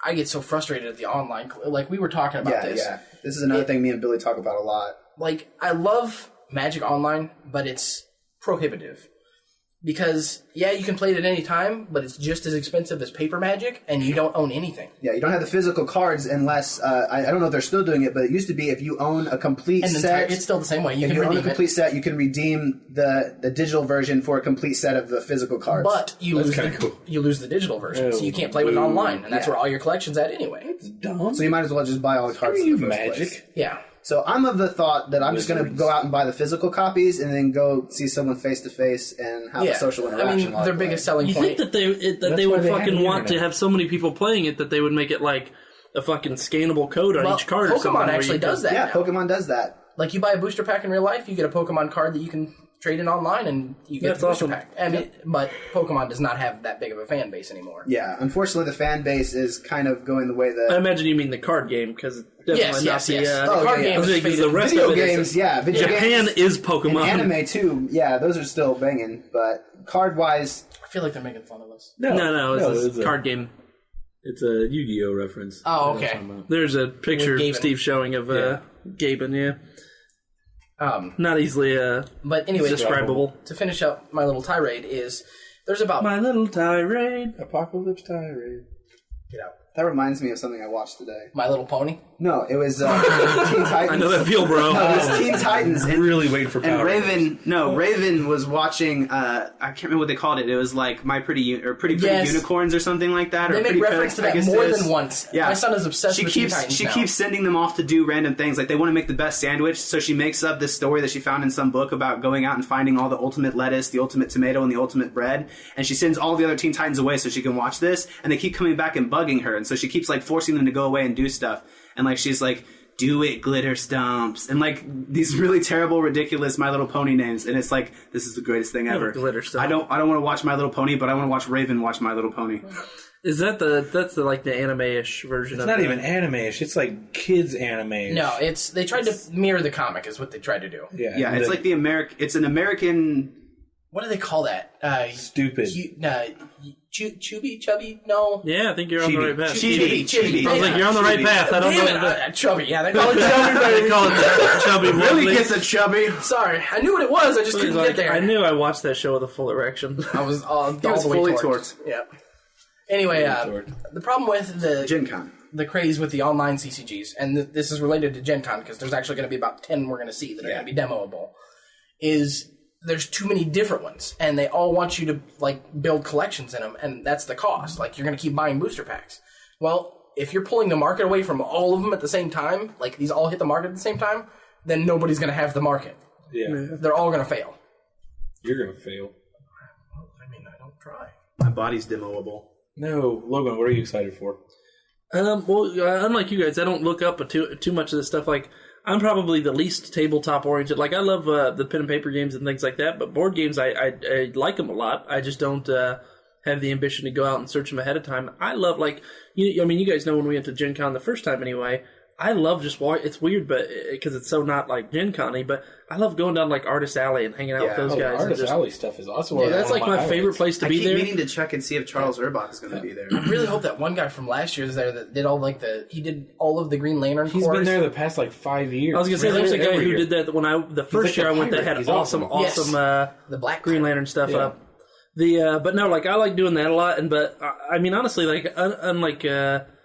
I get so frustrated at the online. Like, we were talking about this. this is another thing me and Billy talk about a lot. Like, I love Magic Online, but it's prohibitive. Because, yeah, you can play it at any time, but it's just as expensive as paper Magic, and you don't own anything. Yeah, you don't have the physical cards unless, I don't know if they're still doing it, but it used to be if you own a complete set. It's still the same way. You if can you redeem own a complete set, you can redeem the digital version for a complete set of the physical cards. But you lose the digital version, so you can't play with it online, and that's where all your collection's at anyway. It's dumb. So you might as well just buy all the cards in the first Magic. place. Yeah. So I'm of the thought that I'm just going to go out and buy the physical copies and then go see someone face to face and have a social interaction. I mean, while I their play. biggest selling You point. think that they would fucking want to have so many people playing it that they would make it like a fucking scannable code on each card or something? Pokemon actually does that. Yeah, now. Pokemon does that. Like, you buy a booster pack in real life, you get a Pokemon card that you can trade in online, and you get the booster pack. I mean, but Pokemon does not have that big of a fan base anymore. Yeah, unfortunately, the fan base is kind of going the way that... I imagine you mean the card game, because definitely not the... The card game is the rest video of it games, video Japan games is Pokemon. and anime, too. Yeah, those are still banging, but card-wise... I feel like they're making fun of us. No, it's a card game. It's a Yu-Gi-Oh reference. Oh, okay. There's a picture of Steve showing of Gaben, not easily but anyway, describable. To finish up my little tirade is there's about my little tirade. Apocalypse tirade. Get out. That reminds me of something I watched today. My Little Pony. No, it was Teen Titans. I know that feel, bro. No, it was Teen Titans. I'm really waiting for And Power Raven was watching. I can't remember what they called it. It was like My Pretty Unicorns or something like that. They or make Pretty reference to that more than once. Yeah, my son is obsessed with Teen Titans. She keeps sending them off to do random things. Like they want to make the best sandwich, so she makes up this story that she found in some book about going out and finding all the ultimate lettuce, the ultimate tomato, and the ultimate bread. And she sends all the other Teen Titans away so she can watch this. And they keep coming back and bugging her, and so she keeps like forcing them to go away and do stuff. And like she's like, do it, Glitter Stomps, and like these really terrible, ridiculous My Little Pony names. And it's like, this is the greatest thing ever. Glitter Stomp. I don't want to watch My Little Pony, but I want to watch Raven watch My Little Pony. Is that that's the like the anime-ish version? It's not even anime-ish. It's like kids anime-ish. No, they tried to mirror the comic. Is what they tried to do. Yeah. It's like the American. It's an American. What do they call that? Stupid. Chubby? No. Yeah, I think you're on the right path. Chibi. I was like, you're on the right path. I don't know. Chubby. Yeah, they call it chubby. They call it chubby. Really gets a chubby. Sorry, I knew what it was. I just couldn't get there. I knew I watched that show with a full erection. I was all the way fully torqued. Yeah. Anyway, the problem with the Gencon. The craze with the online CCGs, and this is related to Gencon because there's actually going to be about 10 we're going to see that are going to be demoable, is there's too many different ones, and they all want you to like build collections in them, and that's the cost. Like, you're going to keep buying booster packs. Well, if you're pulling the market away from all of them at the same time, like these all hit the market at the same time, then nobody's going to have the market. Yeah. They're all going to fail. You're going to fail. Well, I mean, I don't try. My body's demoable. No. Logan, what are you excited for? Unlike you guys, I don't look up too much of this stuff. Like, I'm probably the least tabletop oriented. Like, I love the pen and paper games and things like that, but board games, I like them a lot. I just don't have the ambition to go out and search them ahead of time. I love, like, you guys know when we went to Gen Con the first time anyway, I love just it's weird, but because it's so not like Gen Con-y, but I love going down like Artist Alley and hanging out with those guys. Artist Alley stuff is awesome. Yeah, that's like my favorite place to be there. I keep meaning to check and see if Charles Urbach is going to be there. I really hope that one guy from last year is there that did he did all of the Green Lantern. He's been there the past like 5 years. I was going to say, there's a guy who did that when the first year I went that had awesome the Black Green Lantern stuff up. But no, like, I like doing that a lot, but I mean, honestly, like, unlike,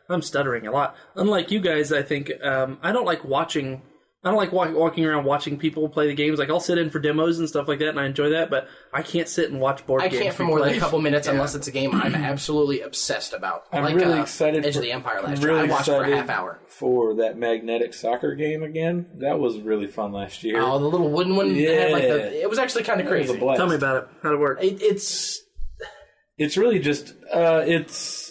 I'm stuttering a lot. Unlike you guys, I think, I don't like watching, walking around watching people play the games. Like, I'll sit in for demos and stuff like that, and I enjoy that, but I can't sit and watch board games. I can't for more than a couple minutes unless it's a game I'm absolutely obsessed about. I'm really excited Edge of the Empire last year. I watched for a half hour. For that magnetic soccer game again. That was really fun last year. Oh, the little wooden one? Yeah. Had it was actually kind of crazy. Tell me about it. How'd it work? It's really just, it's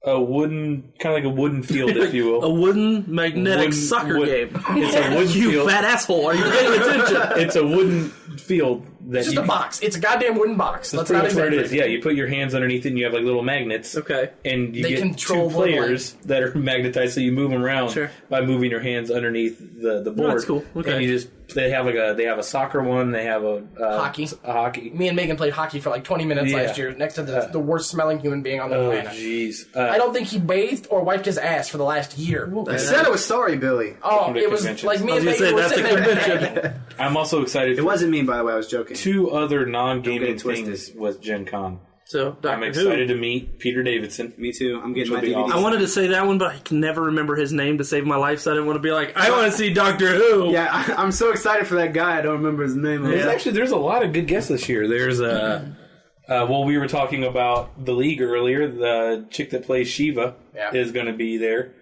a wooden, kind of like a wooden field, if you will. A wooden magnetic soccer game. It's a wooden field. You fat asshole, are you paying attention? It's a wooden field. It's just a box. It's a goddamn wooden box. That's not what it is. Yeah, you put your hands underneath it and you have like little magnets. Okay. And you get two players that are magnetized, so you move them around by moving your hands underneath the board. Oh, that's cool. Okay. And you just They have a soccer one. They have a hockey. Me and Megan played hockey for like 20 minutes last year next to the worst smelling human being on the planet. Oh, jeez. I don't think he bathed or wiped his ass for the last year. I said I was sorry, Billy. Oh, it was like me and Megan were sitting there. I'm also excited. It wasn't me, by the way. I was joking. 2 other non-gaming things was Gen Con. So, I'm excited to meet Peter Davidson. Me too. I'm getting my DVD. I wanted to say that one, but I can never remember his name to save my life, so I didn't want to be like, I want to see Doctor Who. Yeah, I'm so excited for that guy. I don't remember his name. There's a lot of good guests this year. There's we were talking about the League earlier. The chick that plays Shiva is going to be there.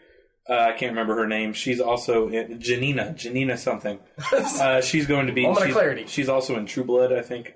I can't remember her name. She's also in Janina something. She's going to be. Moment of clarity. She's also in True Blood, I think.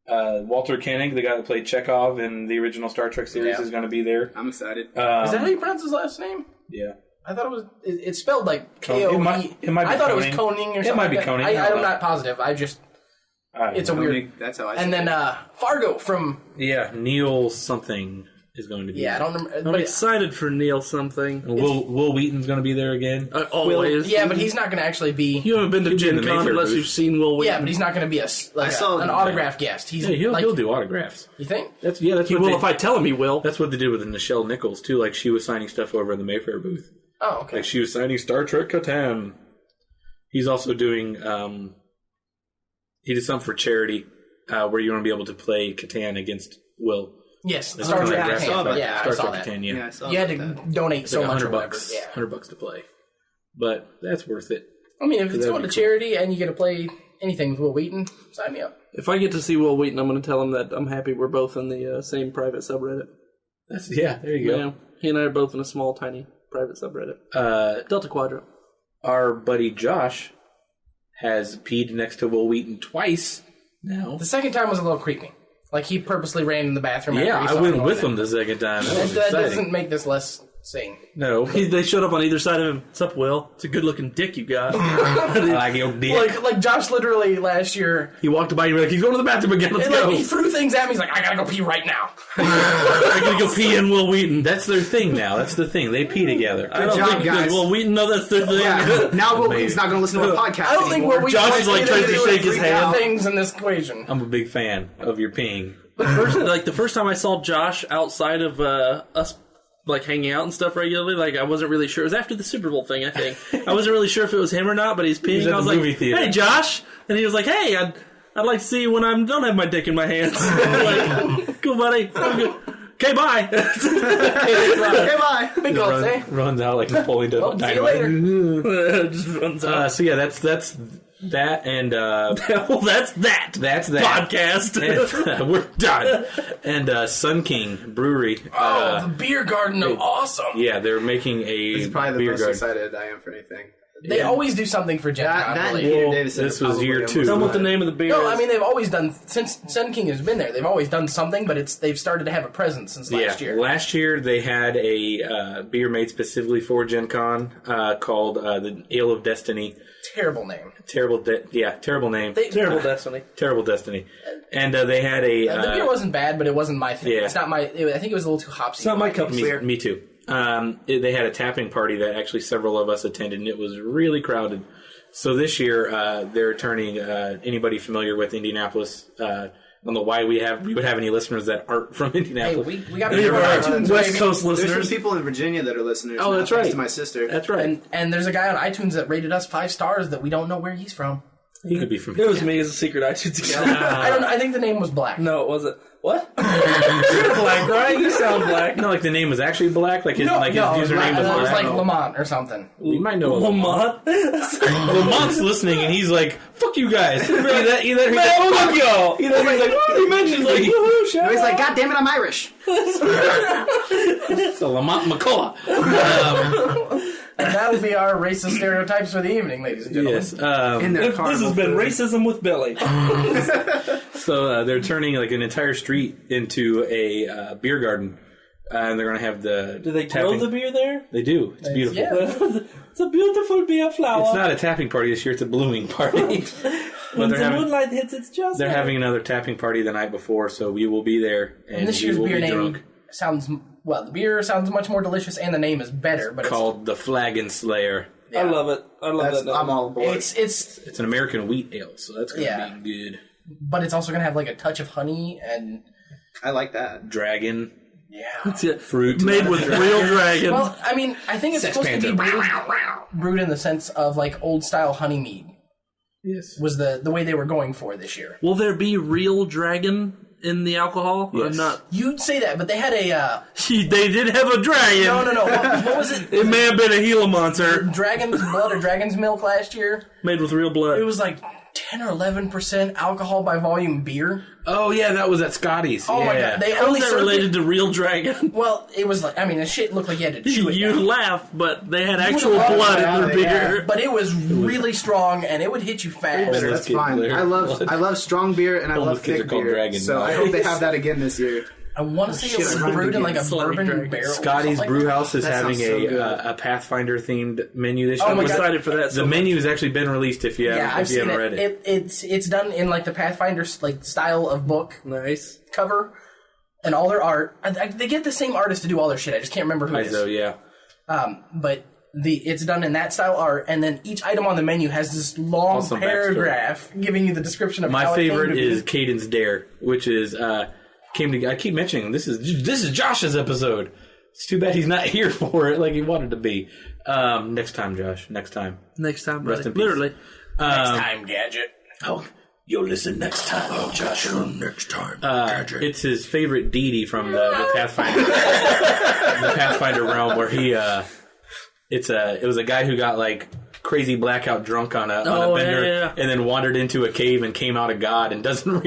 Walter Koenig, the guy that played Chekhov in the original Star Trek series, is going to be there. I'm excited. Is that how you pronounce his last name? Yeah. I thought it was. It's spelled like K-O-E. It might be I thought Koenig. it was Koning or something. It might be like Koenig. I'm not positive. It's a weird. That's how I say And then Fargo from. Yeah, Neil something is going to be Yeah, I there. don't remember. I'm But excited for Neil something. Will Wheaton's going to be there again. Always. yeah, but he's not going to actually be. You haven't been to He'll be in Gen the Con Mayfair unless booth. you've seen Will Wheaton. Yeah, but he's not going to be an autograph guest. He's He'll do autographs. You think? That's He what will they, if I tell him he will. That's what they did with Nichelle Nichols too. Like she was signing stuff over in the Mayfair booth. Oh, okay. Like she was signing Star Trek Catan. He's also doing. He did something for charity where you want to be able to play Catan against Will. Yes, That's Star kind of Trek. like saw that. Yeah, I Star saw Trek that. Catan. Yeah, I saw You had to that. donate so like much or $100. whatever. Yeah. $100 to play, but that's worth it. I mean, if it's That'd going be to cool. charity and you get to play anything with Will Wheaton, sign me up. If I get to see Will Wheaton, I'm going to tell him that I'm happy we're both in the same private subreddit. There you go. Yeah, he and I are both in a small, tiny private subreddit. Delta Quadrant. Our buddy Josh has peed next to Will Wheaton twice now. The second time was a little creepy. Like he purposely ran in the bathroom. Yeah, after he I saw went him with going him the second time. That in. was That exciting. doesn't make this less sane. No, They showed up on either side of him. What's up, Will? It's a good-looking dick you got. I like your dick. Like Josh literally last year, He walked by and you were like, he's going to the bathroom again. Let's and go. like he threw things at me. He's like, I gotta go pee right now. I'm going to go pee in Will Wheaton. That's their thing now. That's the thing. They pee together. I don't job, think guys. Will Wheaton know that's their thing. Yeah. Now Will Maybe. Wheaton's not going to listen to a podcast I don't think anymore. what we Josh is like trying to shake his hand. things in this equation. I'm a big fan of your peeing. The first time I saw Josh outside of us, like hanging out and stuff regularly, like I wasn't really sure. It was after the Super Bowl thing, I think. I wasn't really sure if it was him or not, but he's peeing. was at I was the like, movie theater. "Hey, Josh," and he was like, "Hey, I'd like to see you when I don't have my dick in my hands." I'm like, "Cool, buddy. I'm good. Okay, bye." Okay, bye. Big goals, eh? Runs out like he's pulling to Well, see you later. Just runs out. So yeah, that's that and Well, that's that. that's that. Podcast. And, we're done. And Sun King Brewery. Oh, the beer garden of awesome. Yeah, they're making a This is probably the beer most garden. excited I am for anything. They always do something for Gen Con. That really. Peter Davison. this was probably year almost 2. Tell them what mine. the name of the beer No, is. I mean they've always done since Sun King has been there. They've always done something, but they've started to have a presence since last year. Last year they had a beer made specifically for Gen Con called the Ale of Destiny. Terrible name. Terrible name. Terrible destiny. Terrible Destiny. And they had a... The beer wasn't bad, but it wasn't my thing. Yeah. It's not my. I think it was a little too hopsy. It's not my cup of tea. me too. They had a tapping party that actually several of us attended, and it was really crowded. So this year, they're turning anybody familiar with Indianapolis. I don't know why we would have any listeners that aren't from Hey, Indianapolis. we got Any people of on our iTunes. West baby. Coast There's listeners. some people in Virginia that are listeners. Oh, now, that's thanks right. to my sister. That's right. And there's a guy on iTunes that rated us 5 stars that we don't know where he's from. He could be from It was me as a secret iTunes account. I don't know. I think the name was Black. No, it wasn't. What? You're black, right? You sound black. No, like the name was actually Black. Like his username was it was Black. like Lamont or something. You might know Lamont. Lamont's listening, and he's like, "Fuck you guys." Either Man, fuck y'all. he's like, "Oh, he mentioned like, Woohoo, shout He's out. like, God damn it, I'm Irish. it's a Lamont McCullough." And that'll be our racist stereotypes for the evening, ladies and gentlemen. Yes. In their This has been racism with Billy. So they're turning like an entire street into a beer garden, and they're going to have the. Do they grill the beer there? They do. It's beautiful. Yeah. It's a beautiful beer flower. It's not a tapping party this year; it's a blooming party. When But the moonlight hits, it's just they're having another tapping party the night before, so we will be there, and this we year's will beer be name drunk. sounds, well, the beer sounds much more delicious and the name is better, but Called the Flagon Slayer. Yeah. I love it. I love that. I'm all aboard. It's an American wheat ale, so that's gonna be good. But it's also gonna have like a touch of honey and I like that. Dragon. Yeah. Fruit. Made with real dragon. Well, I mean, I think it's supposed to be brewed in the sense of like old style honey mead. Yes. Was the way they were going for this year. Will there be real dragon in the alcohol? Yes. Or not? You'd say that, but they had a... They did have a dragon. No. What was it? It may have been a Gila monster. Dragon's blood or dragon's milk last year? Made with real blood. It was like 10 or 11% alcohol by volume beer. Oh, yeah, that was at Scotty's. Oh, my God. How is that related to real dragon? Well, it was like... I mean, the shit looked like you had to chew it You down. laugh, but they had actual blood in their beer. Yeah. But it was really strong, and it would hit you fast. That's fine. I love strong beer, and I love thick beer. Dragon. So I hope they have that again this year. I want to say it was brewed in like a bourbon barrel. Scotty's Brewhouse is having so a Pathfinder themed menu this year. I'm excited for that. The menu has actually been released if you haven't read it. It's done in like the Pathfinder like style of book Nice. cover, and all their art. They get the same artist to do all their shit. I just can't remember who it is. yeah. But it's done in that style art, and then each item on the menu has this long Also paragraph giving you the description of My how favorite it came to is be. Caden's Dare, which is I keep mentioning this is Josh's episode. It's too bad he's not here for it like he wanted to be. Next time, Josh. Next time. Next time, Rest in peace. literally. Next time, Gadget. Oh, you'll listen next time. Oh, Josh. Next time, Gadget. It's his favorite deity from the Pathfinder, the Pathfinder realm, where he it was a guy who got like crazy blackout drunk on a bender, and then wandered into a cave and came out a god and doesn't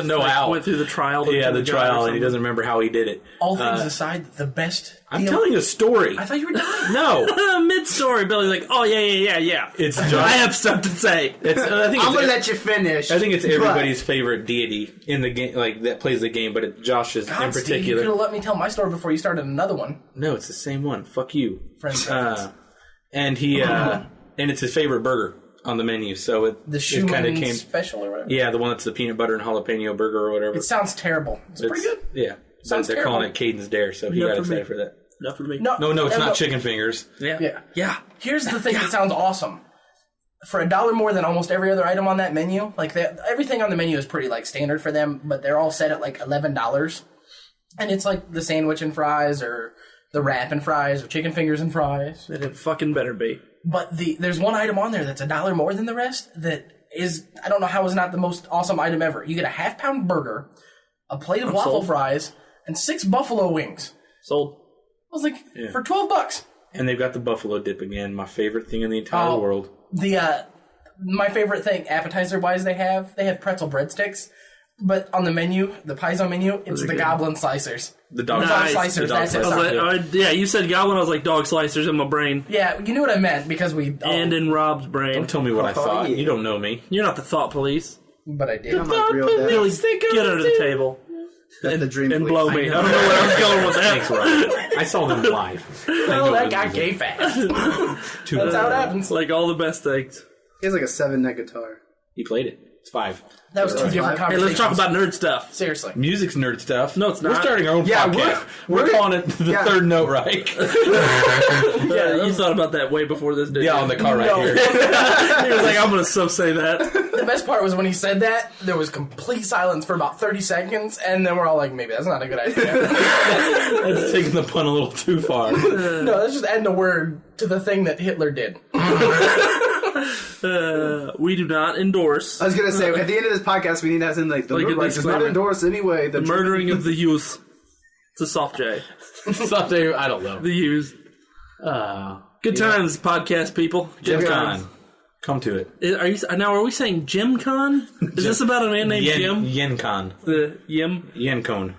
know how. Went through the trial. The trial, and he doesn't remember how he did it. All things aside, the best. I'm telling you a story. I thought you were done. No. Mid-story, Billy's like, oh, yeah. It's just, I have stuff to say. I'm gonna let you finish. I think it's everybody's favorite deity in the game, like that plays the game, but it's Josh's in Steve, you particular. could have let me tell my story before you started another one. No, it's the same one. Fuck you. Friends. And he and it's his favorite burger on the menu, so it kind of came special or whatever. Yeah, the one that's the peanut butter and jalapeno burger or whatever. It sounds terrible. It's pretty good. Yeah, Sounds they're terrible. calling it Caden's Dare, so he got excited for that. Not for me. No, it's not chicken fingers. Yeah. Here's the thing that sounds awesome. For $1 more than almost every other item on that menu, like everything on the menu is pretty like standard for them, but they're all set at like $11, and it's like the sandwich and fries or the wrap and fries or chicken fingers and fries. It fucking better be. But there's one item on there that's $1 more than the rest that is, I don't know how is not the most awesome item ever. You get a half-pound burger, a plate of waffle fries, and 6 buffalo wings. Sold. I was like, for $12. And they've got the buffalo dip again, my favorite thing in the entire world. My favorite thing, appetizer-wise, they have pretzel breadsticks. But on the menu, the Paizo menu, it's the goblin slicers. The dog slicers. That's it. Yeah, you said goblin, I was like dog slicers in my brain. Yeah, you knew what I meant because we... And in Rob's brain. Don't tell me what I thought. You don't know me. You're not the thought police. But I did. I'm like real Billy, dead. get under the table. That's the dream. And police. blow me. I don't know where I was going with that. Thanks, Rob. I saw them live. Well, that got gay fast. That's how it happens. Like all the best things. He has like a 7-neck guitar. He played it. It's 5. That was 2 different Hey, conversations. let's talk about nerd stuff. Seriously. Music's nerd stuff. No, it's not. We're starting our own podcast. We're calling it the Third Note Reich. Yeah, you thought about that way before this did. Yeah, on the car right here. He was like, I'm going to say that. The best part was when he said that, there was complete silence for about 30 seconds, and then we're all like, maybe that's not a good idea. That's taking the pun a little too far. No, that's just adding a word to the thing that Hitler did. We do not endorse I was gonna say at the end of this podcast we need to have something like the Nerd Reich does not endorse anyway the murdering of the youth. It's a soft J. Something I don't know. The youth. Good times, podcast people. Gencon. Come to it. Are we saying Gencon? Is this about a man named Jim? Gencon. The Yim? Gencon.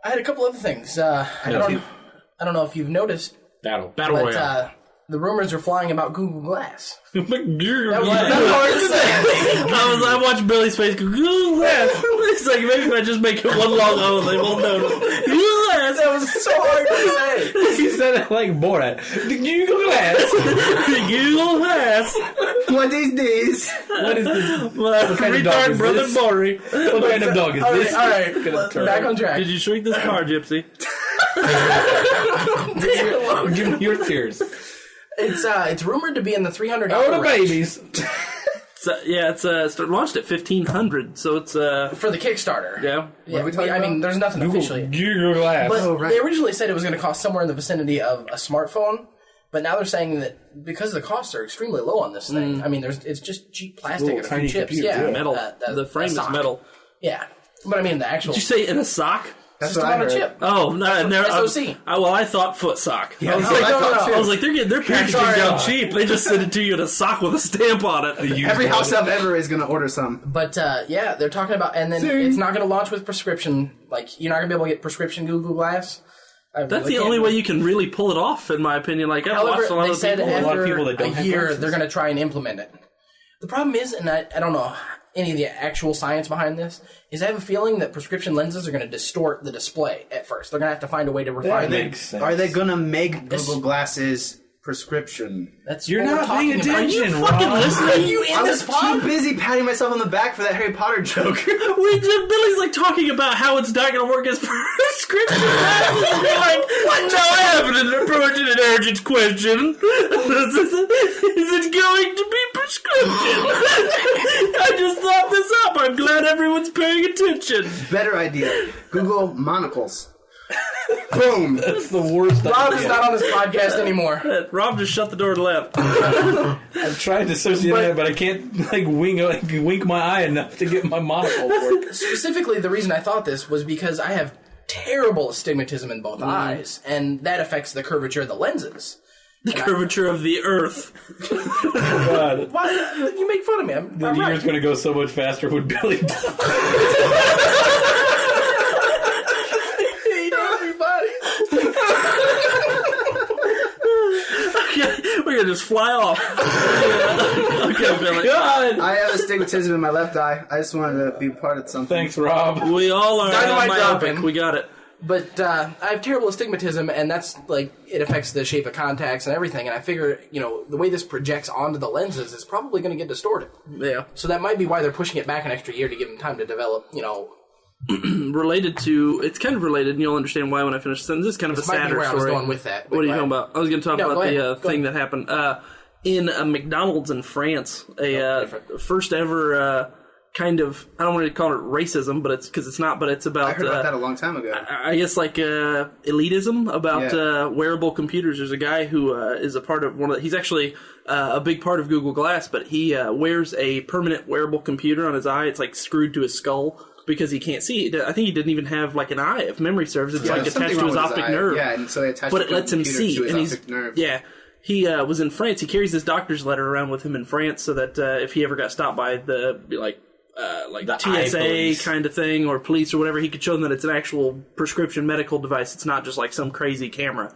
I had a couple other things. I don't know if you've noticed. Battle But Royale. the rumors are flying about Google Glass. That was hard to say. I watched Billy's face go, Google Glass. It's like, maybe if I just make it one long O, they won't notice. Google Glass. That was so hard to say. He said it like Borat. Google Glass. Google Glass. What is this? What is this? My kind of dog retard is brother this? Bori. What kind of dog is this? All right. Back on track. Did you shrink this car, Gypsy? Give me your tears. It's rumored to be in the $300 Oh, the range. babies. It's launched at $1,500, so it's for the Kickstarter. yeah. Yeah, are we talking I mean, about? there's nothing officially. Google Glass. But they originally said it was going to cost somewhere in the vicinity of a smartphone. But now they're saying that because the costs are extremely low on this thing, I mean, it's just cheap plastic and a few tiny chips. computer, Yeah, Metal. The frame is sock. metal. Yeah, but I mean the actual. Did you say in a sock? That's just what I on a heard. chip. Oh, no, SOC. I thought foot sock. Yeah, I was no, like, I thought too. I was like, they're packaging Sorry. down cheap. They just send it to you in a sock with a stamp on it. Every house elf ever is going to order some. But yeah, they're talking about, and then it's not going to launch with prescription. Like you're not going to be able to get prescription Google Glass. That's the only way you can really pull it off, in my opinion. Like I've watched a However, lot they of said people. a lot after of people that don't a have year, glasses. they're going to try and implement it. The problem is, and I don't know any of the actual science behind this, is I have a feeling that prescription lenses are going to distort the display at first. They're going to have to find a way to refine it. makes sense. Are they going to make Google Glasses prescription? That's You're what we're not paying talking about. attention, Are you fucking Rob. listening? Are you in I this was pod? too busy patting myself on the back for that Harry Potter joke. Billy's like talking about how it's not going to work as prescription glasses. And you're like, what? No, I have an important and urgent question. Is it going to be prescription? I just thought this up. I'm glad everyone's paying attention. Better idea. Google monocles. Boom. That's the worst Rob is idea. not on this podcast anymore. Rob just shut the door to the left. I'm trying to associate that, but I can't wink my eye enough to get my monocle to work. Specifically, the reason I thought this was because I have terrible astigmatism in both eyes, and that affects the curvature of the lenses. The curvature of the earth. God. Why? You make fun of me. I'm The right. year's going to go so much faster with Billy. Hate everybody. We're going to just fly off. Okay, Billy. God. I have astigmatism in my left eye. I just wanted to be part of something. Thanks, Rob. We all are Dynamite myopic. dropping. We got it. But I have terrible astigmatism, and that's like it affects the shape of contacts and everything. And I figure, the way this projects onto the lenses is probably going to get distorted. Yeah. So that might be why they're pushing it back an extra year to give them time to develop. Related to, it's kind of related, and you'll understand why when I finish the sentence. This is kind of a This might be sadder where I was story. going with that. What are you talking about? I was going to talk No, about go the ahead. Go thing ahead. that happened in a McDonald's in France. First ever kind of, I don't want to call it racism, but it's because it's not. But it's about. I heard about that a long time ago. I guess like elitism about wearable computers. There's a guy who is a part of one of the, he's actually a big part of Google Glass, but he wears a permanent wearable computer on his eye. It's like screwed to his skull because he can't see. I think he didn't even have like an eye, if memory serves. It's like there's something attached to wrong his with optic eye. nerve. Yeah, and so they attach But it the lets him computer see, to his and optic nerve. he was in France. He carries his doctor's letter around with him in France, so that if he ever got stopped by the The eye TSA police. kind of thing or police or whatever, he could show them that it's an actual prescription medical device. It's not just like some crazy camera.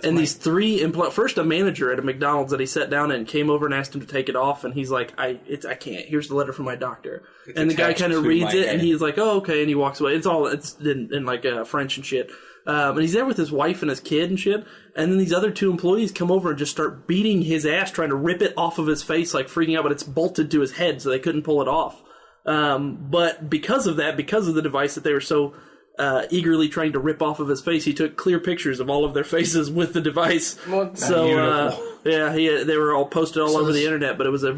And these three first a manager at a McDonald's that he sat down and came over and asked him to take it off, and he's like, I can't. Here's the letter from my doctor. And the guy attached kind of to reads my it, head. and he's like, oh, okay, and he walks away. It's in like French and shit. And he's there with his wife and his kid and shit. And then these other two employees come over and just start beating his ass, trying to rip it off of his face, like freaking out, but it's bolted to his head, so they couldn't pull it off. But because of that, because of the device that they were so eagerly trying to rip off of his face, he took clear pictures of all of their faces with the device. So they were all posted all over the internet. But it was a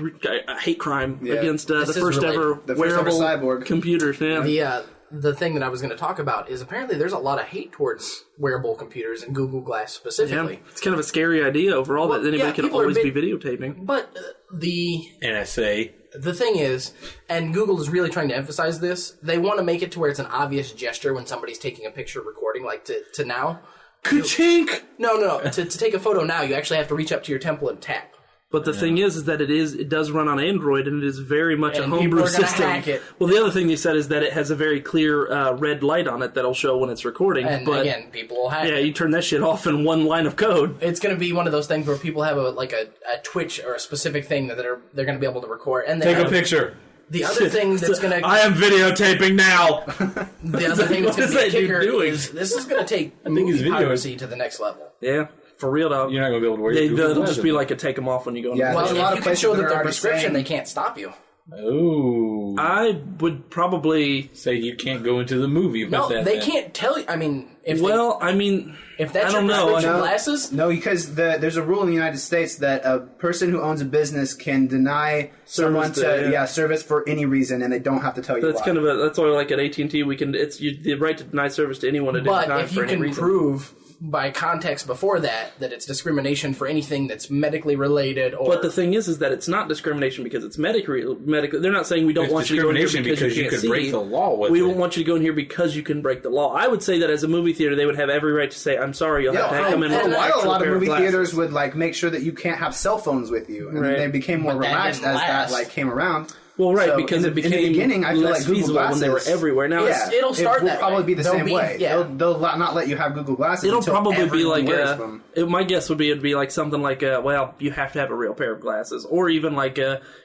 hate crime against the This is first related. ever The first wearable ever cyborg. computers. Yeah. The thing that I was going to talk about is apparently there's a lot of hate towards wearable computers and Google Glass specifically. It's kind of a scary idea overall that anybody can people are always be bit- videotaping. But the NSA. thing is, and Google is really trying to emphasize this, they want to make it to where it's an obvious gesture when somebody's taking a picture recording, like to now. Ka-chink! No. to take a photo now, you actually have to reach up to your temple and tap. But the thing is that it does run on Android, and it is very much And a people homebrew are gonna system. hack it. Well, the other thing they said is that it has a very clear red light on it that'll show when it's recording. And but again, people will hack yeah, it. you turn that shit off in one line of code. It's going to be one of those things where people have a Twitch or a specific thing that they're going to be able to record. And Take a picture. The other thing that's going to I am videotaping now. the other thing that's What going is to be a that dude kicker doing? is this is going to take he's movie videoing. piracy to the next level. Yeah, for real, dog. You're not going to be able to wear your Google It'll just Glasses. be like a take them off when you go. Yeah, Well, there's if a lot you of can places show that that are they're already prescription, saying- they can't stop you. Oh. I would probably say you can't go into the movie with that. No, they can't tell you. I mean, if that's your prescription glasses? No, because there's a rule in the United States that a person who owns a business can deny someone service for any reason, and they don't have to tell you that's why. kind of that's why, like at AT&T, it's the right to deny service to anyone at any time. But if you can prove by context before that it's discrimination for anything that's medically related, or... But the thing is that it's not discrimination because it's medically. They're not saying we don't want you to go in here because you can't break the law with we don't want you to go in here because you can break the law. I would say that as a movie theater, they would have every right to say, I'm sorry, you'll have to come in with a lot of movie glasses. theaters would make sure that you can't have cell phones with you, and then they became more relaxed as that came around. Well, right, so because it became in the beginning, I feel less like Google feasible Glasses, when they were everywhere. Now it'll start that probably be the same way. Yeah. They'll not let you have Google Glasses. It'll probably be like them. my guess would be it'd be like something like you have to have a real pair of glasses, or even like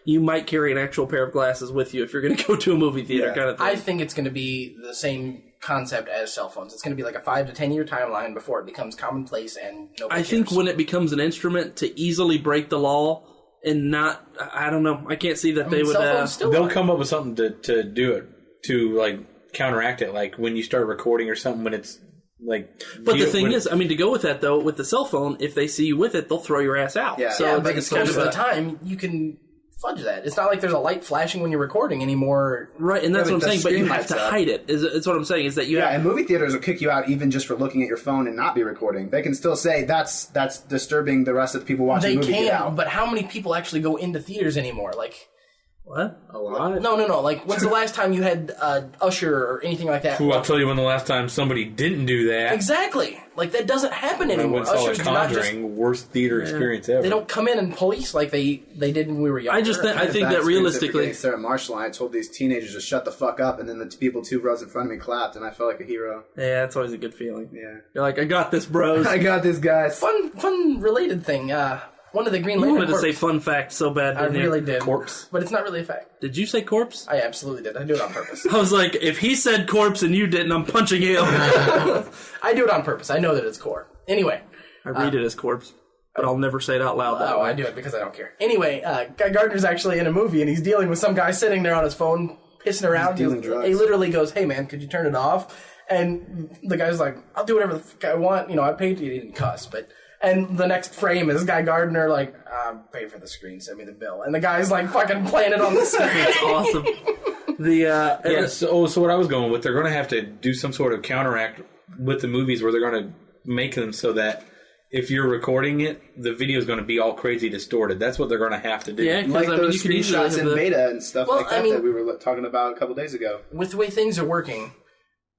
you might carry an actual pair of glasses with you if you're going to go to a movie theater kind of thing. I think it's going to be the same concept as cell phones. It's going to be like a 5 to 10 year timeline before it becomes commonplace and nobody cares. Think when it becomes an instrument to easily break the law. And not, I don't know. I can't see that they would. They'll come up with something to do it, to counteract it. Like when you start recording or something, when it's like. But the thing is, to go with that though, with the cell phone, if they see you with it, they'll throw your ass out. Yeah, so but most of the time you can fudge that. It's not like there's a light flashing when you're recording anymore. Right, and that's what I'm saying. But you have to hide it. It's what I'm saying is that you. Yeah, and movie theaters will kick you out even just for looking at your phone and not be recording. They can still say that's disturbing the rest of the people watching the movie. They can, but how many people actually go into theaters anymore? What? A lot? No. When's the last time you had Usher or anything like that? I'll tell you when the last time somebody didn't do that. Exactly. That doesn't happen anymore. Ushers do not just... worst theater experience ever. They don't come in and police like they did when we were younger. I think that realistically... Sarah Marshall and I told these teenagers to shut the fuck up, and then the people 2 rows in front of me clapped, and I felt like a hero. Yeah, it's always a good feeling. Yeah. You're like, I got this, bros. I got this, guys. Fun related thing. One of the Green Lantern. You wanted to say fun fact so bad. I really did. Corpse. But it's not really a fact. Did you say corpse? I absolutely did. I do it on purpose. I was like, if he said corpse and you didn't, I'm punching him. I do it on purpose. I know that it's core. Anyway. I read it as corpse, but I'll never say it out loud that way. I do it because I don't care. Anyway, Guy Gardner's actually in a movie, and he's dealing with some guy sitting there on his phone, pissing around. Dealing drugs. He literally goes, hey, man, could you turn it off? And the guy's like, I'll do whatever the fuck I want. I paid you. He didn't cuss, but... And the next frame is Guy Gardner pay for the screen, send me the bill. And the guy's fucking playing it on the screen. It's awesome. So what I was going with, they're going to have to do some sort of counteract with the movies where they're going to make them so that if you're recording it, the video is going to be all crazy distorted. That's what they're going to have to do. Yeah, like those screenshots in beta and stuff that we were talking about a couple days ago. With the way things are working,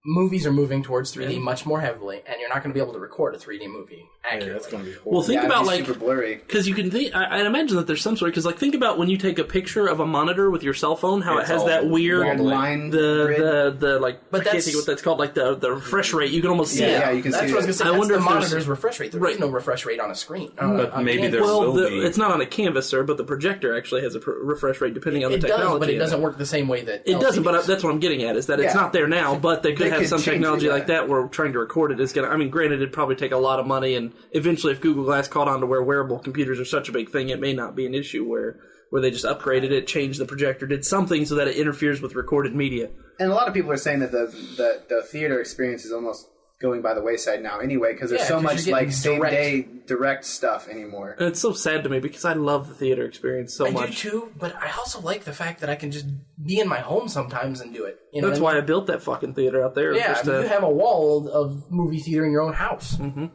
movies are moving towards 3D much more heavily, and you're not going to be able to record a 3D movie accurately. Yeah, that's going to be horrible. Well, think about super blurry. Because you can think. I imagine that there's some sort. Because think about when you take a picture of a monitor with your cell phone, how it has that weird line. But I can't think what that's called. The refresh rate. You can almost see it. Yeah, you can that's see what I was it. going to say. I wonder if the monitor's refresh rate. There is no refresh rate on a screen. But maybe there will be. It's not on a canvas, sir. But the projector actually has a refresh rate depending on the technology. It does, but it doesn't work the same way that it doesn't. But that's what I'm getting at is that it's not there now. But they could have some technology like that where trying to record it is going to... granted, it'd probably take a lot of money, and eventually if Google Glass caught on to where wearable computers are such a big thing, it may not be an issue where they just upgraded it, changed the projector, did something so that it interferes with recorded media. And a lot of people are saying that the theater experience is almost going by the wayside now anyway, because there's so much same-day direct stuff anymore. And it's so sad to me because I love the theater experience so much. I do too, but I also like the fact that I can just be in my home sometimes and do it. That's why I built that fucking theater out there. Yeah, you have a wall of movie theater in your own house. Mm-hmm.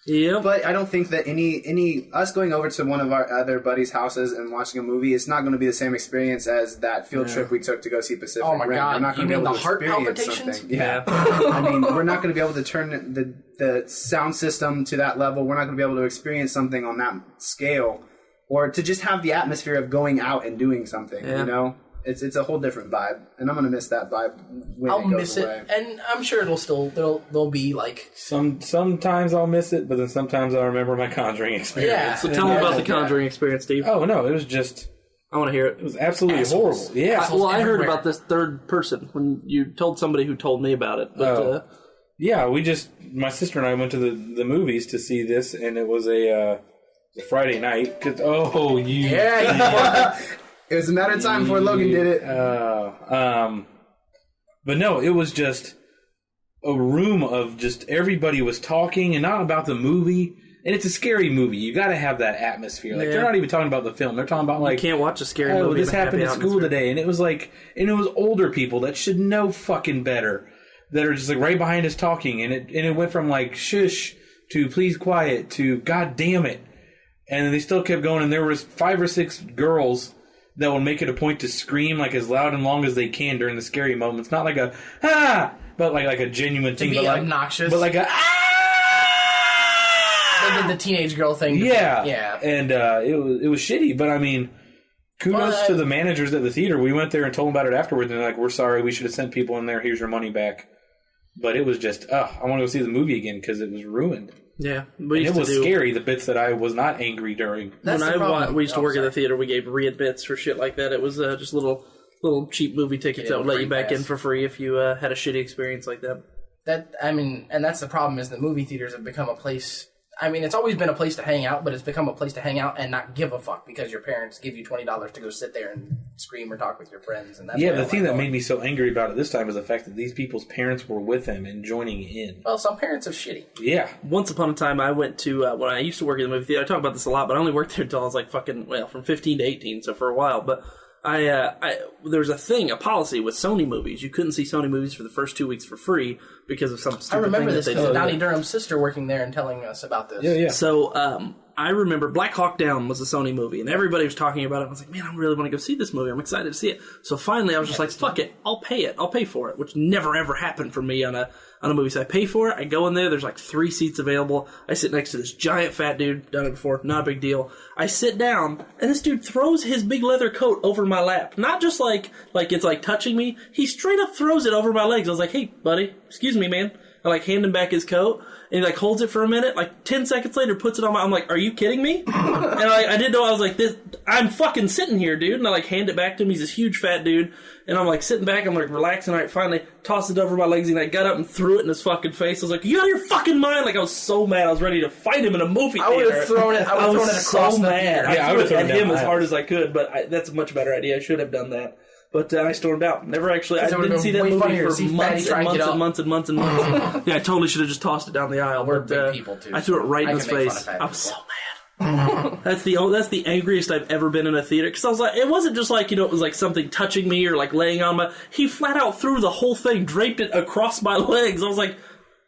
Yeah, but I don't think that any us going over to one of our other buddies' houses and watching a movie, it's not going to be the same experience as that field trip we took to go see Pacific Rim. Oh my god! We're not going to be able to heart experience palpitations? something. Yeah, we're not going to be able to turn the sound system to that level. We're not going to be able to experience something on that scale, or to just have the atmosphere of going out and doing something. Yeah. It's a whole different vibe, and I'm gonna miss that vibe when I'll it goes miss away. it, and I'm sure it'll still there'll be sometimes I'll miss it, but then sometimes I'll remember my Conjuring experience. Yeah. So tell me about the Conjuring experience, Steve. Oh no, it was just. I want to hear it. It was absolutely horrible. Yeah. I heard about this third person when you told somebody who told me about it. But, yeah, my sister and I went to the movies to see this, and it was a Friday night. It It was a matter of time before Logan did it. But no, it was just a room of just everybody was talking and not about the movie. And it's a scary movie. You got to have that atmosphere. Like, they're not even talking about the film. They're talking about, like... You can't watch a scary movie. This happened at school today. And it was like... And it was older people that should know fucking better. That are just, like, right behind us talking. And it went from, like, shush to please quiet to God damn it. And they still kept going. And there was 5 or 6 girls that would make it a point to scream, like, as loud and long as they can during the scary moments. Not like a, but like a genuine thing. To be obnoxious. But like a, They did the teenage girl thing. Yeah. And it was shitty, but I mean, kudos to the managers at the theater. We went there and told them about it afterwards, and they're like, we're sorry, we should have sent people in there, here's your money back. But it was just, I want to go see the movie again because it was ruined. Yeah. It was scary, the bits that I was not angry during. We used to work at the theater, we gave re-admits for shit like that. It was just little cheap movie tickets that would let you back in for free if you had a shitty experience like that. And that's the problem is that movie theaters have become a place... I mean, it's always been a place to hang out, but it's become a place to hang out and not give a fuck because your parents give you $20 to go sit there and scream or talk with your friends. And that's the thing that made me so angry about it this time was the fact that these people's parents were with them and joining in. Well, some parents are shitty. Yeah. Once upon a time, I went to, when I used to work in the movie theater, I talk about this a lot, but I only worked there until I was like from 15 to 18, so for a while, but... there was a policy with Sony movies. You couldn't see Sony movies for the first 2 weeks for free because of some stupid thing that they did. Donnie Durham's sister working there and telling us about this. Yeah. So, I remember Black Hawk Down was a Sony movie, and everybody was talking about it. I was like, man, I really want to go see this movie. I'm excited to see it. So finally, I was just like, fuck it. I'll pay it. I'll pay for it, which never, ever happened for me on a movie. So I pay for it. I go in there. There's like 3 seats available. I sit next to this giant fat dude. Done it before. Not a big deal. I sit down, and this dude throws his big leather coat over my lap. Not just like it's like touching me. He straight up throws it over my legs. I was like, hey, buddy, excuse me, man. I like hand him back his coat, and he like holds it for a minute. Like 10 seconds later, puts it on I'm like, are you kidding me? And I didn't know. I was like, I'm fucking sitting here, dude. And I like hand it back to him. He's this huge fat dude, and I'm like sitting back. I'm like relaxing. I finally tossed it over my legs, and I got up and threw it in his fucking face. I was like, you out of your fucking mind? Like I was so mad. I was ready to fight him in a movie theater. I would have thrown it. I was so mad. Yeah, I threw it at him as hard as I could, but that's a much better idea. I should have done that. But I stormed out. Never actually. I didn't see that movie for months and months. Yeah, I totally should have just tossed it down the aisle. We're big people too. I threw it right in his face. I was so mad. That's the angriest I've ever been in a theater. Because I was like, it wasn't just like, it was like something touching me or like laying on my. He flat out threw the whole thing, draped it across my legs. I was like,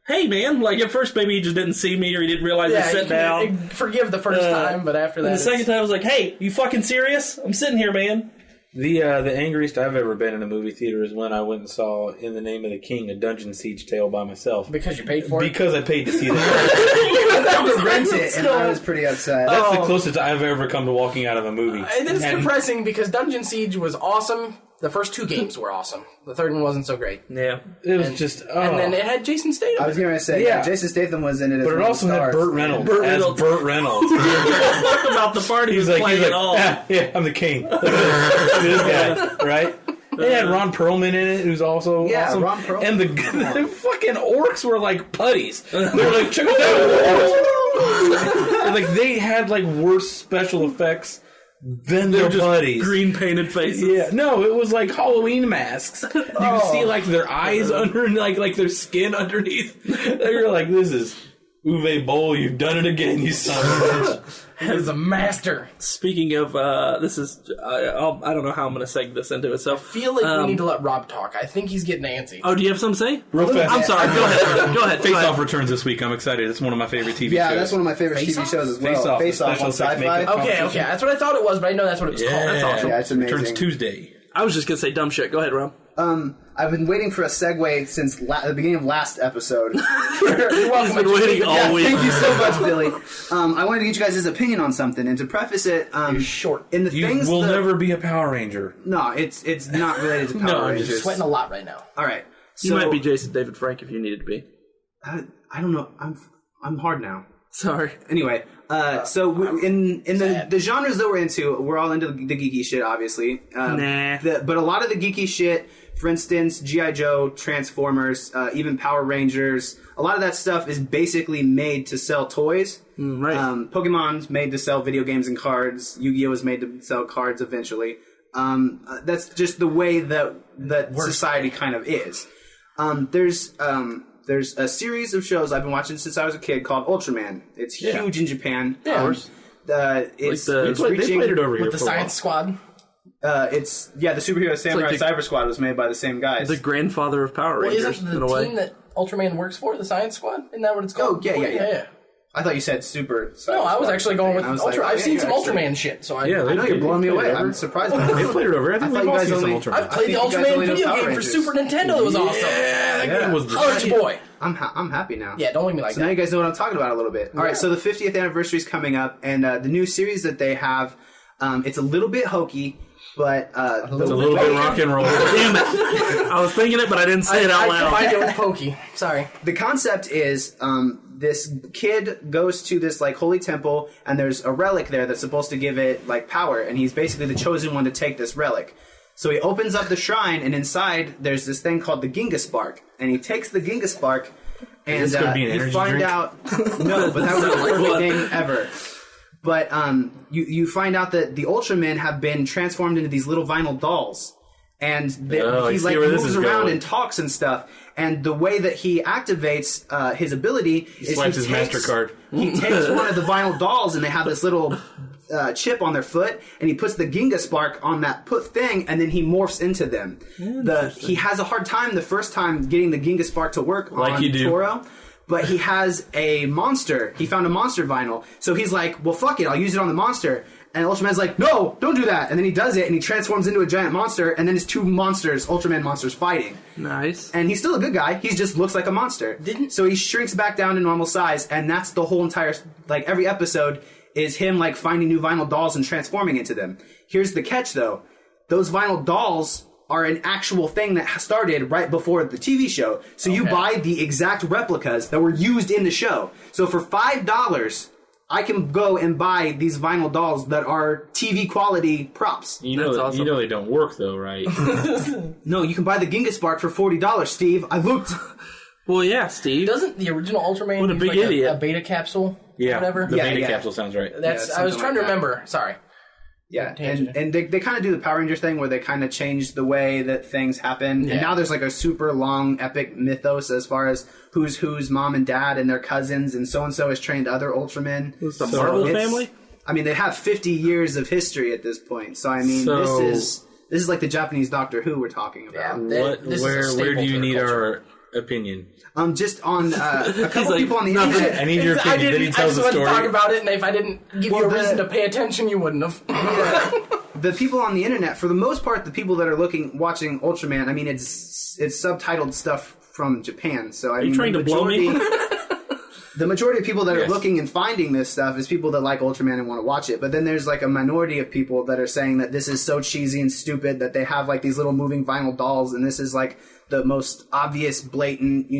hey man, like at first maybe he just didn't see me or he didn't realize I sat down. Forgive the first time, but after that, the second time I was like, hey, you fucking serious? I'm sitting here, man. The angriest I've ever been in a movie theater is when I went and saw In the Name of the King, a Dungeon Siege tale by myself. Because you paid for it? Because I paid to see that. I was rent it, and I was pretty upset. That's the closest I've ever come to walking out of a movie. And it's depressing because Dungeon Siege was awesome. The first 2 games were awesome. The third one wasn't so great. Yeah. It was just... And then it had Jason Statham. I was going to say, Jason Statham was in it as but it also had Burt Reynolds. Burt Reynolds. Talk about the party he's playing at all. Yeah, I'm the king. This guy, right? They had Ron Perlman in it, who's also awesome. Ron Perlman. And the fucking orcs were like putties. They were like, check it out. Like, they had like worse special effects than their buddies. Green painted faces. Yeah, no, it was like Halloween masks. You could see like their eyes under, like their skin underneath. They were like, "This is Uwe Boll. You've done it again, you son of a bitch." He was a master. Speaking of, this is I don't know how I'm going to seg this into it. So I feel like we need to let Rob talk. I think he's getting antsy. Oh, do you have something to say? Real fast. I'm sorry. Go ahead. Go ahead. Face Off returns this week. I'm excited. It's one of my favorite TV shows. Yeah, that's one of my favorite TV shows as well. Face Off on Sci-Fi. Okay. That's what I thought it was, but I didn't know that's what it was called. That's awesome. Yeah, it's amazing. Returns Tuesday. I was just going to say dumb shit. Go ahead, Rob. I've been waiting for a segue since the beginning of last episode. You're welcome. I've been waiting all week. Thank you so much, Billy. I wanted to get you guys' opinion on something, and to preface it, you're short. In the you things will never be a Power Ranger. No, it's not related to Power Rangers. You're sweating a lot right now. All right, you might be Jason David Frank if you needed to be. I don't know. I'm hard now. Sorry. Anyway, so in the genres that we're into, we're all into the geeky shit, obviously. But a lot of the geeky shit, for instance, G.I. Joe, Transformers, even Power Rangers, a lot of that stuff is basically made to sell toys. Right. Pokemon's made to sell video games and cards. Yu-Gi-Oh! Is made to sell cards eventually. That's just the way that society kind of is. There's a series of shows I've been watching since I was a kid called Ultraman. It's huge in Japan. Yeah, it's they played it over here with the Science Squad. The Superhero Samurai Cyber Squad was made by the same guys. The grandfather of Power Rangers. Isn't the team that Ultraman works for the Science Squad? Isn't that what it's called? Oh, yeah. I thought you said Super. No, I was actually going with Ultraman. I've seen some Ultraman shit, so I know you're blowing me away. I'm surprised. They played it over. I think we've all seen some Ultraman. I played the Ultraman video game for Super Nintendo. It was awesome. Yeah, that game was College boy. I'm happy now. Yeah, don't leave me like that. So that. now you guys know what I'm talking about a little bit. All right, so the 50th anniversary is coming up, and the new series that they have, it's a little bit hokey, but it's a little bit rock and roll. Damn it! I was thinking it, but I didn't say it out loud. I combined it with pokey. Sorry. The concept is this kid goes to this like holy temple, and there's a relic there that's supposed to give it like power, and he's basically the chosen one to take this relic. So he opens up the shrine, and inside there's this thing called the Ginga Spark, and he takes the Ginga Spark, and you find out no, but that was the perfect name ever. But you find out that the Ultramen have been transformed into these little vinyl dolls. And he like moves around and talks and stuff. And the way that he activates his ability is swipes his MasterCard. He takes one of the vinyl dolls, and they have this little chip on their foot, and he puts the Ginga Spark on that thing, and then he morphs into them. He has a hard time the first time getting the Ginga Spark to work on Toro. But he has a monster. He found a monster vinyl. So he's like, well, fuck it. I'll use it on the monster. And Ultraman's like, no, don't do that. And then he does it, and he transforms into a giant monster, and then it's two monsters, Ultraman monsters, fighting. Nice. And he's still a good guy. He just looks like a monster. So he shrinks back down to normal size, and that's the whole entire, like, every episode is him, like, finding new vinyl dolls and transforming into them. Here's the catch, though. Those vinyl dolls are an actual thing that started right before the TV show. So you buy the exact replicas that were used in the show. So for $5, I can go and buy these vinyl dolls that are TV quality props. You know they don't work though, right? No, you can buy the Ginga Spark for $40, Steve. I looked. Well, yeah, Steve. Doesn't the original Ultraman what a big idiot. A beta capsule? Yeah, whatever? The beta capsule sounds right. I was trying to remember. Sorry. Yeah, and they kind of do the Power Ranger thing where they kind of change the way that things happen. Yeah. And now there's like a super long epic mythos as far as who's mom and dad and their cousins, and so has trained other Ultramen. It's the Marvel family? I mean, they have 50 years of history at this point. So, I mean, this is like the Japanese Doctor Who we're talking about. Yeah, where do you need our opinion? Just on a couple people on the internet. I need your opinion. Then he tells the story. I just want to talk about it, and if I didn't give you a reason to pay attention, you wouldn't have. The people on the internet, for the most part, the people that are watching Ultraman, I mean, it's subtitled stuff from Japan. So I mean, trying to blow me? The majority of people that are looking and finding this stuff is people that like Ultraman and want to watch it. But then there's like a minority of people that are saying that this is so cheesy and stupid that they have like these little moving vinyl dolls, and this is like the most obvious, blatant,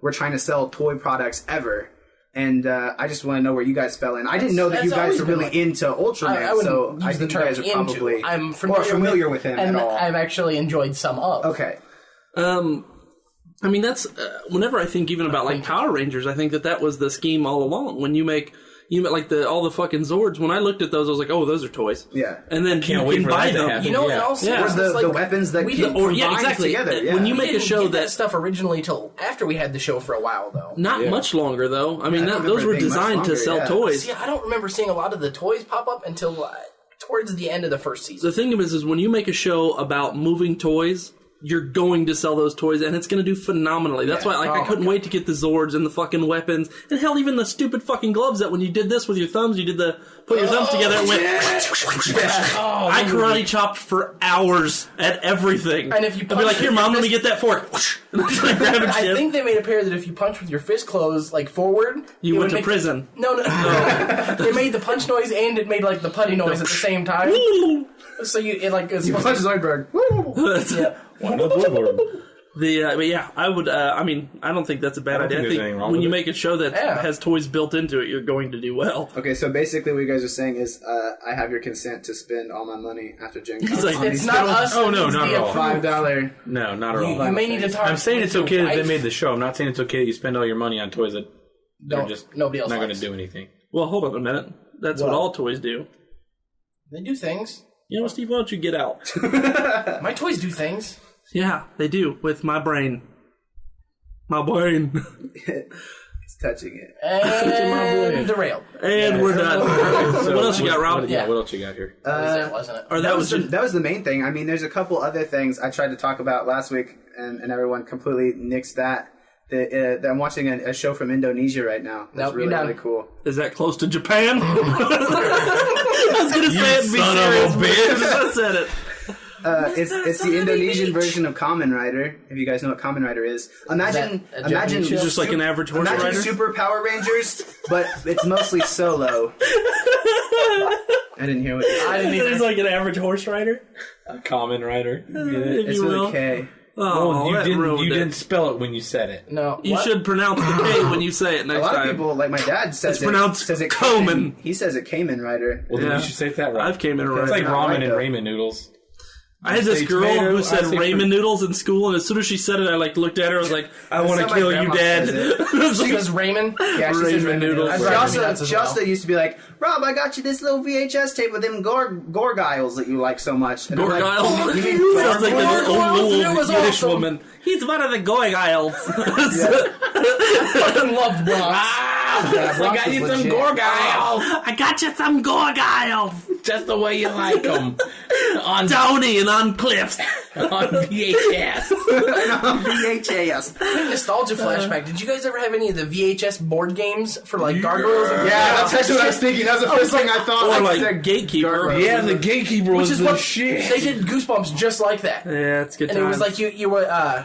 we're trying to sell toy products ever. And I just want to know where you guys fell in. I didn't know that you guys were really into Ultraman, so I think you guys are probably I'm familiar with him and at all. I've actually enjoyed some of. Okay. I mean, that's whenever I think even about like Power Rangers, I think that was the scheme all along. When you make like all the fucking Zords. When I looked at those, I was like, oh, those are toys. Yeah. And then can't you wait can for buy that to them. happen. What else? Or the weapons that we can combine together. Yeah. When you make a show didn't get that stuff originally till after we had the show for a while, though. Not much longer, though. I mean, those were designed to sell toys. See, I don't remember seeing a lot of the toys pop up until towards the end of the first season. The thing is when you make a show about moving toys, you're going to sell those toys, and it's going to do phenomenally. That's why I couldn't wait to get the Zords and the fucking weapons, and hell, even the stupid fucking gloves that when you did this with your thumbs, you did put your thumbs together, it went... I karate chopped for hours at everything. And if you I'd be like, here, Mom, let me get that fork. I think they made it appear that if you punch with your fist closed, like, forward... You went to prison. No. It made the punch noise, and it made, like, the putty noise at the same time. So you punch Zoidberg. Yeah. But yeah, I would. I mean, I don't think that's a bad idea. I think when you make a show that has toys built into it, you're going to do well. Okay, so basically, what you guys are saying is, I have your consent to spend all my money after Gencon. Like, it's not us. Oh no, not at all. $5. No, not at all. You may need to talk. I'm saying it's okay that they made the show. I'm not saying it's okay that you spend all your money on toys that nobody else not going to do anything. Well, hold on a minute. That's what all toys do. They do things. You know, Steve, why don't you get out? My toys do things. Yeah, they do, with my brain. My brain. He's touching it. And derailed. And we're done. So what else you got, Rob? What else you got here? That wasn't it? Or That was the main thing. I mean, there's a couple other things I tried to talk about last week, and everyone completely nixed that. I'm watching a show from Indonesia right now. That's really cool. Is that close to Japan? I was going to say it and be serious, bitch. I said it. It's the Indonesian version of Kamen Rider. If you guys know what Kamen Rider is, imagine it's just like an average horse rider. Imagine Super Power Rangers, but it's mostly solo. I didn't hear what you said. I didn't either. It's like an average horse rider. A Kamen Rider. It's with a K. Oh, you didn't spell it when you said it. No. You should pronounce the K when you say it next time. A lot of people, like my dad, says it's pronounced says it Komen. He says it Kamen Rider. Well, then you should say that right. I've Kamen Rider. It's like ramen right, and though. ramen noodles. I had this girl tomato, who said ramen fruit. noodles in school, and as soon as she said it, I looked at her. I was like, "I want to how my kill you, grandma Dad." says She goes Raymond. Yeah, she says Ramen noodles. She also used to be like, Rob, I got you this little VHS tape with them gorgiles that you like so much. And I'm like, Gorgiles? you mean Sounds like the old It was Yiddish awesome. woman. He's one of the gorgiles. I fucking loved Bronx. Yeah, I got you some legit. gorgiles. I got you some gorgiles. Just the way you like them. On Tony and on Cliffs. on VHS. VHS. Nostalgia flashback. Did you guys ever have any of the VHS board games for like gargoyles? Yeah, that's actually what I was thinking. That was the first thing I thought. Or like, like Gatekeeper. Yeah, the Gatekeeper was Which is the what shit. they did. Goosebumps just like that. Yeah, it's good And times. it was like you were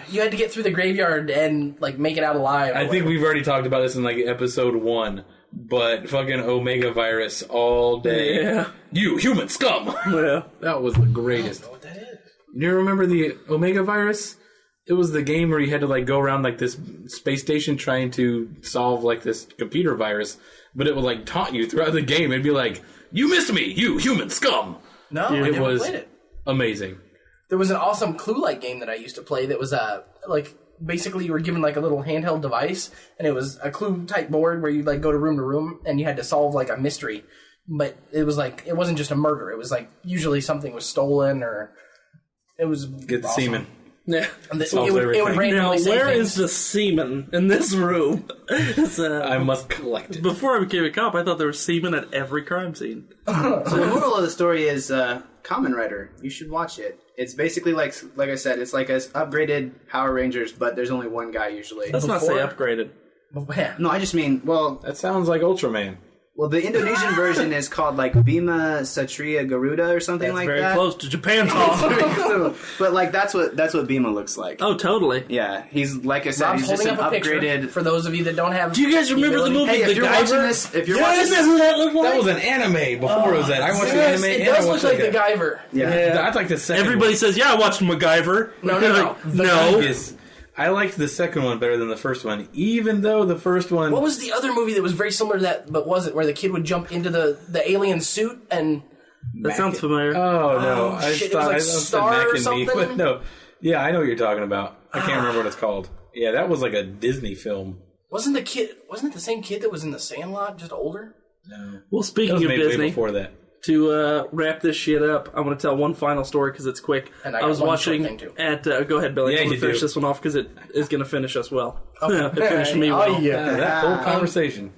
you had to get through the graveyard and like make it out alive. I think we've already talked about this in like episode 1, but fucking Omega Virus all day. Yeah. You human scum. Yeah. That was the greatest. I don't know what that is. You remember the Omega Virus? It was the game where you had to like go around like this space station trying to solve like this computer virus, but it would like taunt you throughout the game. It'd be like, "You missed me, you human scum." No, I It never was played it. amazing. There was an awesome Clue-like game that I used to play that was like basically you were given like a little handheld device and it was a Clue type board where you'd like go to room and you had to solve like a mystery. But it was like it wasn't just a murder. It was like usually something was stolen or it was Get the awesome. semen. Yeah. And it Solves would everything. randomly Now, say where things. is the semen in this room? I must collect it. Before I became a cop, I thought there was semen at every crime scene. So the moral of the story is Kamen Rider. You should watch it. It's basically like I said, it's like as upgraded Power Rangers, but there's only one guy usually. Let's not say upgraded. Yeah. No, I just mean, That sounds like Ultraman. well, the Indonesian version is called like Bima Satria Garuda or something That's like very that. close to Japan. But like that's what Bima looks like. Oh, totally. Yeah, he's like I said, Rob's he's just holding an up a picture upgraded. for those of you that don't have. Do you guys remember the movie Hey, The if you're watching Guyver? this, if you're Yeah, watching isn't that this, who that looked like? that That was was an anime before it was that. I watched the Yes, anime it and does I look watched like the that. Guyver. yeah. I'd like the second Everybody one. says, "Yeah, I watched MacGyver." No. no. Yes. I liked the second one better than the first one, even though the first one... What was the other movie that was very similar to that, but wasn't, where the kid would jump into the alien suit and... That sounds familiar. Oh, no. I shit, it thought was like I Star Mac or and Me, something? but no. Yeah, I know what you're talking about. I can't remember what it's called. Yeah, that was like a Disney film. Wasn't it the same kid that was in The Sandlot, just older? No. Well, That speaking was of made way Disney, before that. to wrap this shit up, I'm going to tell one final story because it's quick. And I I got was one watching short thing, too. at... go ahead, Billy. Yeah, I'm going you to finish do. this one off because it is going to finish us well. It Okay. finished me Oh, well. yeah. That whole conversation.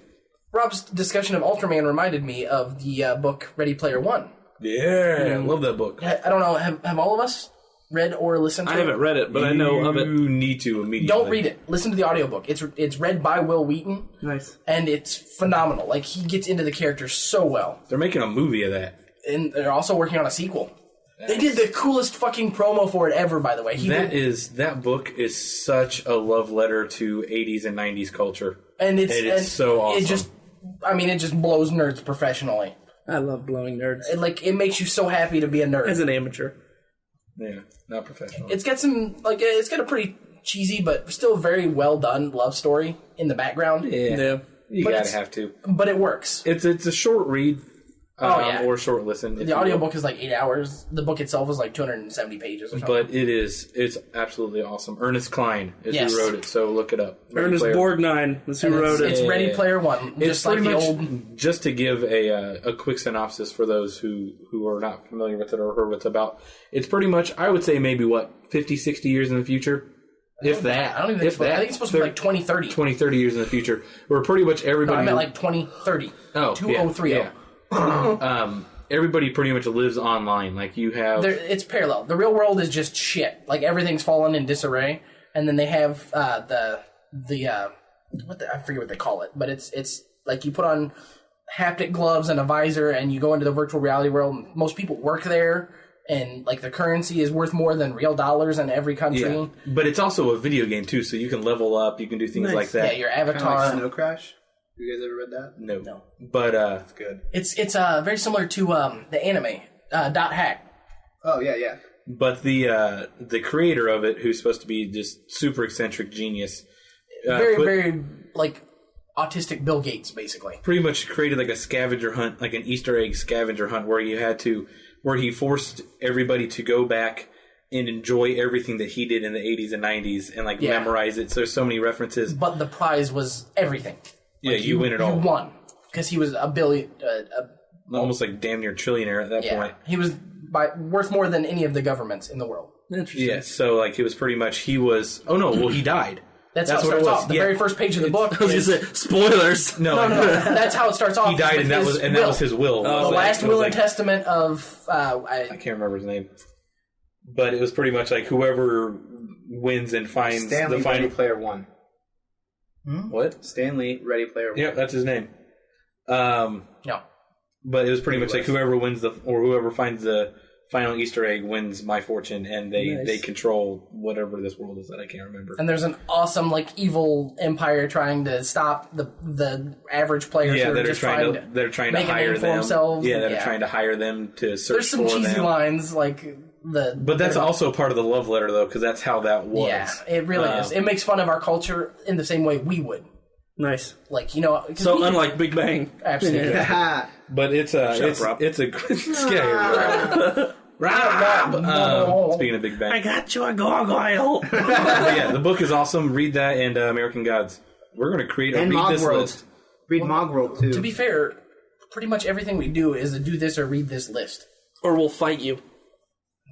Rob's discussion of Ultraman reminded me of the book Ready Player One. Yeah, I love that book. I don't know, have all of us read or listened to I it? haven't read it, but I know of it. You need to immediately. Don't read it. Listen to the audiobook. It's read by Will Wheaton, Nice. and it's phenomenal. Like, he gets into the characters so well. They're making a movie of that. And they're also working on a sequel. They did the coolest fucking promo for it ever, by the way. That book is such a love letter to 80s and 90s culture. And it's so awesome. It just blows nerds professionally. I love blowing nerds. It makes you so happy to be a nerd. As an amateur. Yeah, not professional. It's got it's got a pretty cheesy but still very well done love story in the background. Yeah. You But gotta it's- have to. But it works. It's a short read. or short listen. The audiobook is like 8 hours. The book itself is like 270 pages or something. But it's absolutely awesome. Ernest Cline is who wrote it, so look it up. Ernest Borgnine is who wrote it. It's Ready Player One. It's pretty much, just to give a quick synopsis for those who are not familiar with it or heard what it's about, it's pretty much, I would say maybe, 50, 60 years in the future? If that. I don't even think I think it's supposed to be like 2030. 20, 30 years in the future, where pretty much everybody... No, I meant like 2030. Oh, 2030. Yeah. Everybody pretty much lives online. Like, you have... It's parallel. The real world is just shit. Like, everything's fallen in disarray. And then they have I forget what they call it, but it's like you put on haptic gloves and a visor and you go into the virtual reality world. Most people work there. And, like, the currency is worth more than real dollars in every country. Yeah. But it's also a video game, too, so you can level up, you can do things like that. Yeah, your avatar. Kind of like Snow Crash? You guys ever read that? No. But, it's good. It's very similar to the anime, Dot Hack. Oh, yeah. But the creator of it, who's supposed to be just super eccentric genius... very, like, autistic Bill Gates, basically. Pretty much created, like, a scavenger hunt, like an Easter egg scavenger hunt, where he forced everybody to go back and enjoy everything that he did in the 80s and 90s and, like, memorize it. So there's so many references. But the prize was everything. Yeah, you win it all. You won. Because he was almost like damn near trillionaire at that point. He was worth more than any of the governments in the world. Interesting. Yeah, so, like, it was pretty much, he died. That's how it starts off. The very first page of the book. I was going to say, spoilers. No. That's how it starts off. He died, and that was his will. The last will and testament of... I can't remember his name. But it was pretty much like whoever wins and finds Stanley the final... Ready Player One. What? Stanley Ready Player One. Yeah, that's his name. No. But it was pretty much like whoever wins whoever finds the final Easter egg wins my fortune, and they control whatever this world is that I can't remember. And there's an awesome, like, evil empire trying to stop the average players who are just trying to hire them. Themselves. Yeah, they're trying to hire them to search for them. There's some cheesy lines, like... But that's also part of the love letter, though, because that's how that was. Yeah, it really is. It makes fun of our culture in the same way we would. Nice. Like, you know... So, unlike Big Bang. Absolutely. But it's a good scare. Rob! Speaking of Big Bang. I got you a gargoyle. Yeah, the book is awesome. Read that and American Gods. We're going to create read this list. Read Mogworld, too. To be fair, pretty much everything we do is to do this or read this list. Or we'll fight you.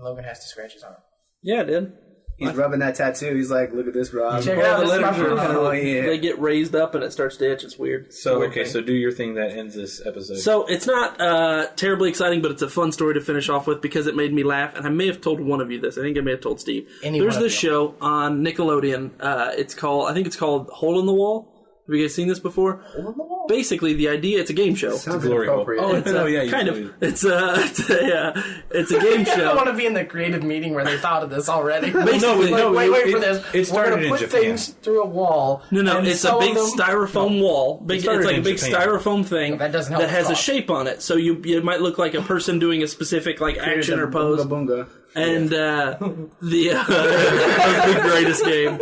Logan has to scratch his arm. Yeah, I did. He's rubbing that tattoo. He's like, look at this, Rob. Check it out. This is my proof. Oh, yeah. They get raised up and it starts to itch. It's weird. So do your thing that ends this episode. So it's not terribly exciting, but it's a fun story to finish off with because it made me laugh. And I may have told one of you this. I think I may have told Steve. There's this show on Nickelodeon. I think it's called Hole in the Wall. Have you guys seen this before? Basically, the idea, it's a game show. Sounds inappropriate. Oh, it's kind of. It's a game show. I don't want to be in the creative meeting where they thought of this already. Wait for this. It started We're going to put things through a wall. No, it's a big styrofoam wall. It's like a big styrofoam thing that doesn't help that has a shape on it. So it might look like a person doing a specific like action or pose. Bunga. And that was the greatest game.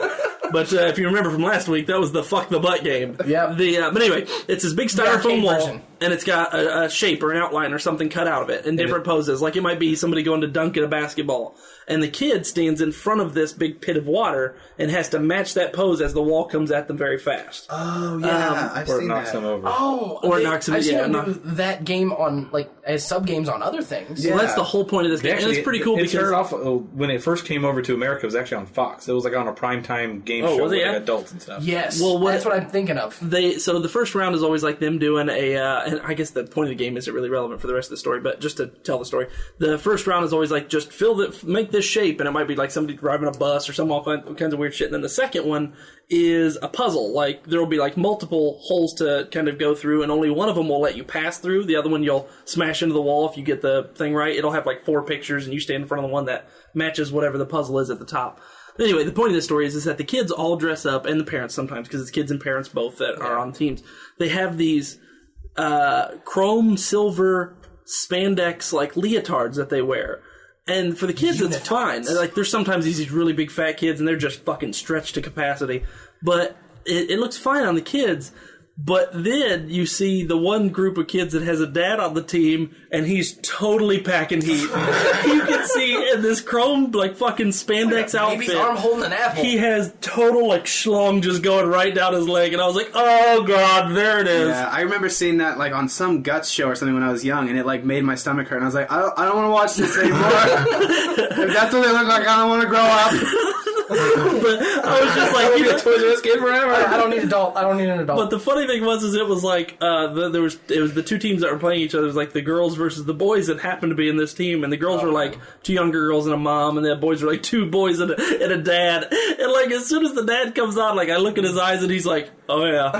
But if you remember from last week, that was the fuck the butt game. Yeah. But anyway, it's this big styrofoam wall, and it's got a shape or an outline or something cut out of it in different poses. Like it might be somebody going to dunk at a basketball. And the kid stands in front of this big pit of water and has to match that pose as the wall comes at them very fast. Oh, yeah. I've seen knocks that. them over. Oh, or knocks him. I've seen them do that game on, like, as sub-games on other things. Yeah. So that's the whole point of this game. And it's pretty cool because... It started off, when it first came over to America, it was actually on Fox. It was like on a primetime game show with like adults and stuff. Yes. Well, that's what I'm thinking of. So the first round is always like them doing and I guess the point of the game isn't really relevant for the rest of the story, but just to tell the story, the first round is always like just make this shape, and it might be like somebody driving a bus or all kinds of weird shit. And then the second one is a puzzle. Like there will be like multiple holes to kind of go through, and only one of them will let you pass through. The other one you'll smash into the wall if you get the thing right. It'll have like 4 pictures, and you stand in front of the one that matches whatever the puzzle is at the top. Anyway, the point of this story is that the kids all dress up, and the parents sometimes, because it's kids and parents both that are on teams. They have these chrome silver spandex like leotards that they wear. And for the kids, it's fine. Like, there's sometimes these really big fat kids, and they're just fucking stretched to capacity. But it looks fine on the kids. But then you see the one group of kids that has a dad on the team, and he's totally packing heat. You can see in this chrome, like, fucking spandex outfit. Baby's arm holding an apple. He has total, like, schlong just going right down his leg, and I was like, oh, God, there it is. Yeah, I remember seeing that, like, on some Guts show or something when I was young, and it, like, made my stomach hurt, and I was like, I don't want to watch this anymore. If that's what they look like, I don't want to grow up. But I was just like, a Toys R Us kid forever. I don't need an adult. But the funny thing was, it was like it was the two teams that were playing each other. It was like the girls versus the boys that happened to be in this team, and the girls were like two younger girls and a mom, and the boys were like two boys and a dad. And like as soon as the dad comes on, like I look in his eyes and he's like, oh yeah,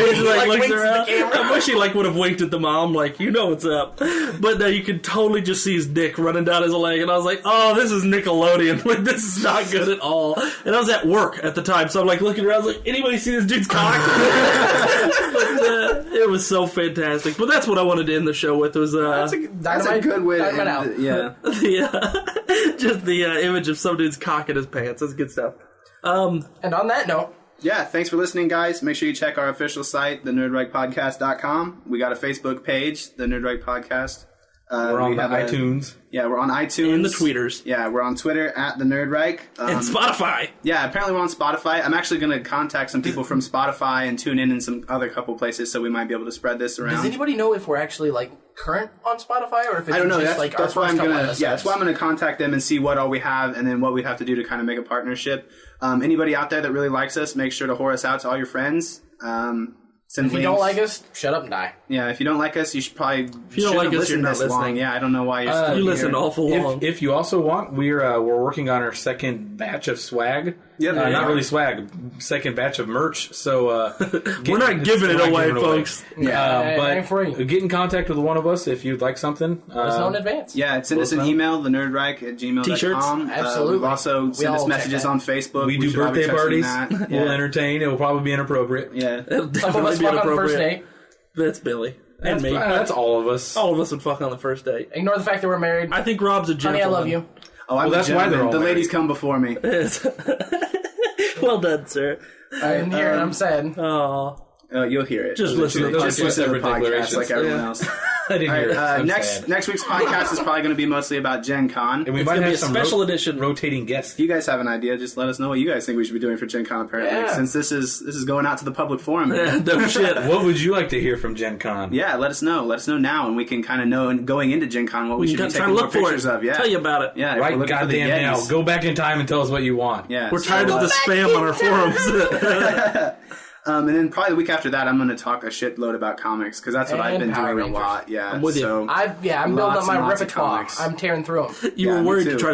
he just, like looks around. I wish he like would have winked at the mom, like you know what's up. But no, you could totally just see his dick running down his leg, and I was like, oh, this is Nickelodeon. Like this is not good at all. And I was at work at the time, so I'm like looking around, I was like, anybody see this dude's cock? But it was so fantastic. But that's what I wanted to end the show with. Was that's a good way to end it. Yeah, just the image of some dude's cock in his pants. That's good stuff. And on that note. Yeah, thanks for listening, guys. Make sure you check our official site, thenerdreichpodcast.com. We got a Facebook page, The Nerd Reich Podcast. We're on iTunes. We're on iTunes. And the tweeters. Yeah, we're on Twitter, at The Nerd Reich. And Spotify. Yeah, apparently we're on Spotify. I'm actually going to contact some people from Spotify and tune in some other couple places so we might be able to spread this around. Does anybody know if we're actually, like, current on Spotify, or if it's I don't know. just, That's why I'm going to... Yeah, that's why I'm going to contact them and see what all we have and then what we have to do to kind of make a partnership. Anybody out there that really likes us, make sure to whore us out to all your friends. If you don't like us, shut up and die. Yeah, if you don't like us, you should probably... If you don't like us, you're not listening. Long. Yeah, I don't know why you're still You listened awful long. If you also want, we're working on our second batch of swag. Not really swag, second batch of merch. So we're not giving it away, folks. But get in contact with one of us if you'd like something. Let us know in advance. Yeah, send us an email, thenerdreich@gmail.com. T-shirts. Absolutely. Also send us messages on Facebook. We do birthday parties. We'll entertain. It will probably be inappropriate. Yeah. Some of us fuck on the first date. That's Billy. And me. That's all of us. All of us would fuck on the first date. Ignore the fact that we're married. I think Rob's a gentleman. Honey, I love you. Oh, I'm that's why they're all the married. ladies come before me. Well done, sir. I'm here and I'm sad. Oh. You'll hear it. Just listen to the podcast like everyone else. I didn't hear it. Next week's podcast is probably going to be mostly about Gen Con. And we It's might going to be have a some special edition. rotating guests. If you guys have an idea, just let us know what you guys think we should be doing for Gen Con, apparently. Yeah. Since this is going out to the public forum. No shit. What would you like to hear from Gen Con? Yeah, let us know. Let us know now, and we can kind of know, and going into Gen Con, what we should be try taking to more look for pictures it. of. Yeah. Tell you about it. Yeah, Right goddamn now. Go back in time and tell us what you want. Yeah. We're tired of the spam on our forums. And then probably the week after that, I'm going to talk a shitload about comics, because that's what I've been Power doing Rangers. a lot. Yeah, I'm with you. So I'm building up my lots of repertoire. comics. I'm tearing through them. You Yeah, were me worried too. to try